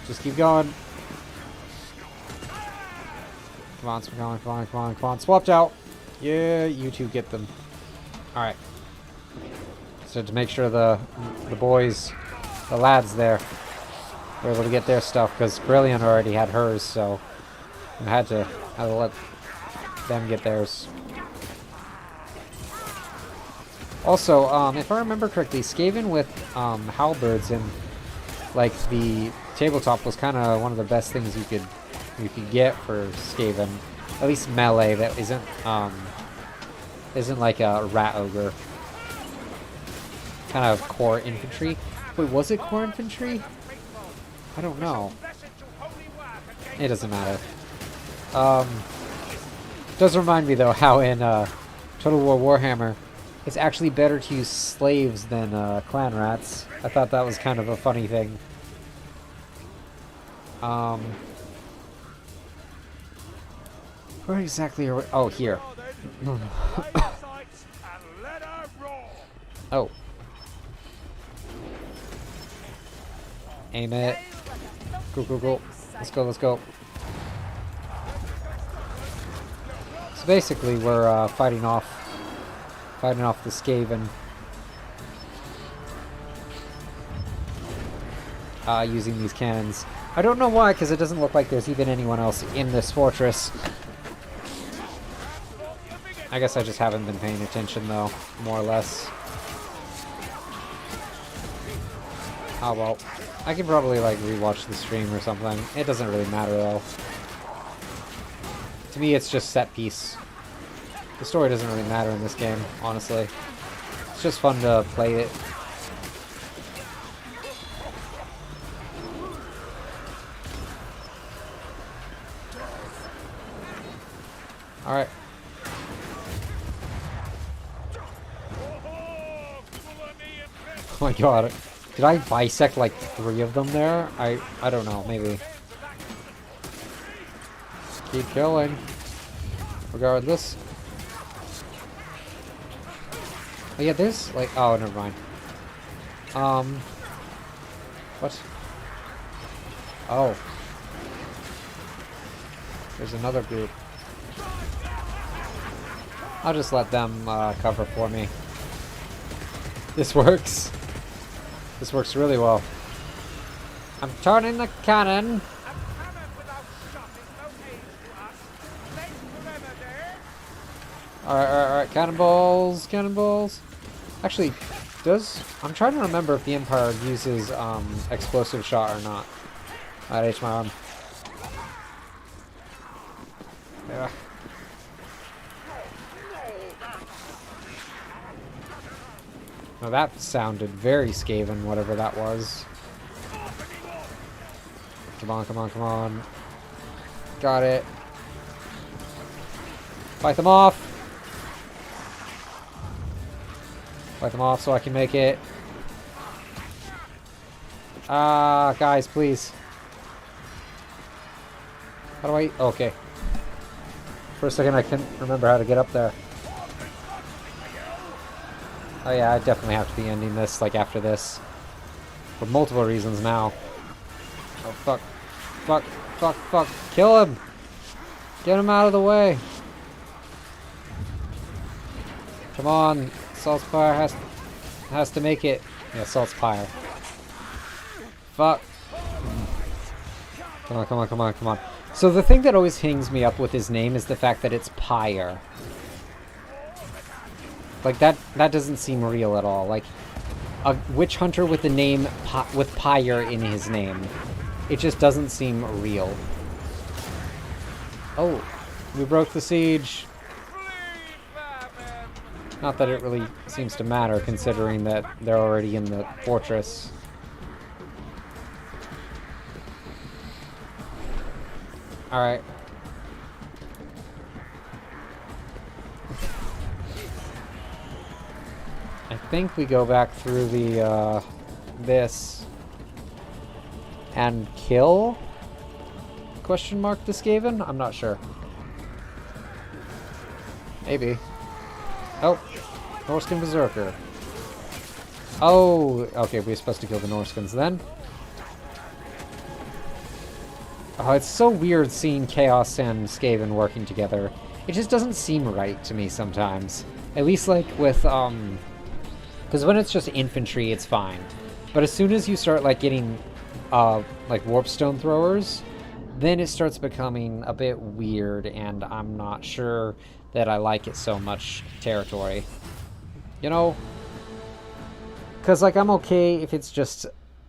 Just keep going. Come on, come on, come on, come on, come on. Swapped out. Yeah, you two get them. Alright. So to make sure the boys, the lads there, were able to get their stuff, because Brilliant already had hers, so I had to let them get theirs. Also, if I remember correctly, Skaven with halberds and like the tabletop was kind of one of the best things you could get for Skaven. At least melee that isn't like a rat ogre. Kind of core infantry. Wait, was it core infantry? I don't know. It doesn't matter. Does remind me though how in Total War Warhammer it's actually better to use slaves than clan rats. I thought that was kind of a funny thing. Where exactly are we? Oh, here. Oh. Aim it. Go, go, go. Let's go, let's go. So basically, we're fighting off the Skaven. Using these cannons. I don't know why, because it doesn't look like there's even anyone else in this fortress. I guess I just haven't been paying attention, though, more or less. Oh well. I could probably like rewatch the stream or something. It doesn't really matter though. To me, it's just set piece. The story doesn't really matter in this game, honestly. It's just fun to play it. Alright. Oh my god. Did I bisect like 3 of them there? I don't know, maybe. Keep killing. Regardless. Oh yeah, there's like, oh, never mind. What? Oh. There's another group. I'll just let them cover for me. This works. This works really well. I'm turning the cannon. Alright, cannonballs, cannonballs. Actually, I'm trying to remember if the Empire uses explosive shot or not. I'd H my arm. Yeah. Now that sounded very Skaven, whatever that was. Come on, come on, come on. Got it. Fight them off. Fight them off so I can make it. Ah, guys, please. How do I... Okay. For a second I couldn't remember how to get up there. Oh yeah, I definitely have to be ending this, like, after this. For multiple reasons now. Oh, fuck. Fuck, fuck, fuck. Kill him! Get him out of the way! Come on! Saltspire has to make it. Yeah, Saltspire. Fuck. Come on, come on, come on, come on. So the thing that always hangs me up with his name is the fact that it's Pyre. Like, that doesn't seem real at all. Like, a witch hunter with the name, with Pyre in his name. It just doesn't seem real. Oh, we broke the siege. Not that it really seems to matter, considering that they're already in the fortress. Alright. I think we go back through the, this. And kill? Question mark the Skaven? I'm not sure. Maybe. Oh, Norskin Berserker. Oh, okay, we're supposed to kill the Norskins then. Oh, it's so weird seeing Chaos and Skaven working together. It just doesn't seem right to me sometimes. At least, like, with, because when it's just infantry, it's fine. But as soon as you start, like, getting, like, warpstone throwers, then it starts becoming a bit weird, and I'm not sure that I like it so much territory. You know? Because, like, I'm okay if it's just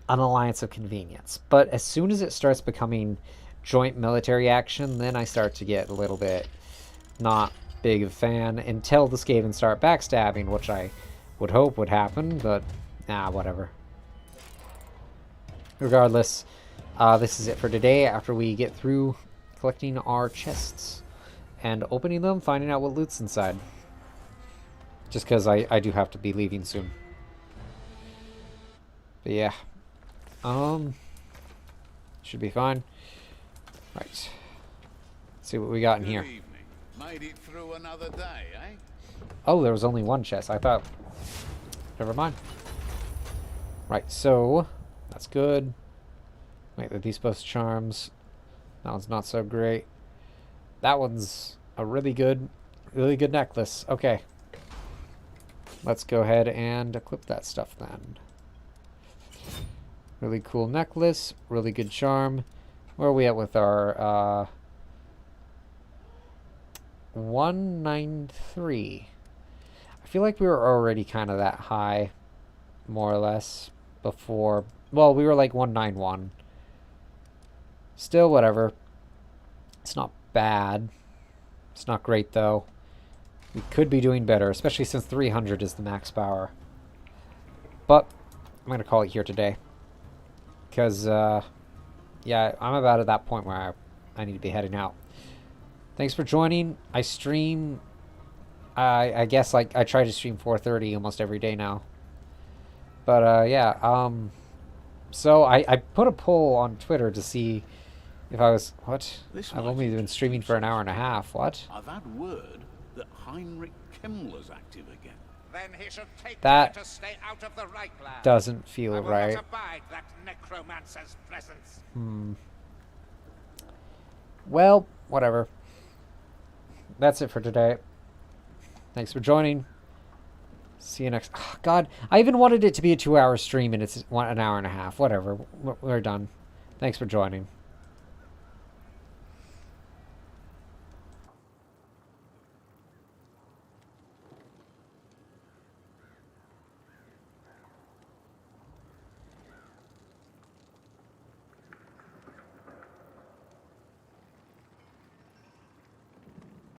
an alliance of convenience. But as soon as it starts becoming joint military action, then I start to get a little bit not big of a fan until the Skaven start backstabbing, which I would hope would happen, but nah, whatever. Regardless, this is it for today after we get through collecting our chests and opening them, finding out what loot's inside. Just because I do have to be leaving soon. But yeah. Should be fine. Right. Let's see what we got in here. Good evening. Made it through another day, eh? Oh, there was only one chest. I thought... Never mind. Right, so... That's good. Wait, are these both charms? That one's not so great. That one's a really good necklace. Okay. Let's go ahead and equip that stuff then. Really cool necklace. Really good charm. Where are we at with our, 193. I feel like we were already kind of that high, more or less, before Well, we were like 191. Still, whatever. It's not bad. It's not great, though. We could be doing better, especially since 300 is the max power. But I'm going to call it here today. Because, yeah, I'm about at that point where I need to be heading out. Thanks for joining. I stream... I guess, like, I try to stream 4:30 almost every day now. But, yeah, so I put a poll on Twitter to see if I was... What? This I've might only been interest streaming you, for an hour and a Soldier. half. What? I've had word that Heinrich Kimmler's active again. Then he should take That care to stay out of the Reichland. doesn't I feel will right. not abide that necromancer's presence. Well, whatever. That's it for today. Thanks for joining. See you next... Oh, God, I even wanted it to be a 2-hour stream and it's an hour and a half. Whatever. We're done. Thanks for joining.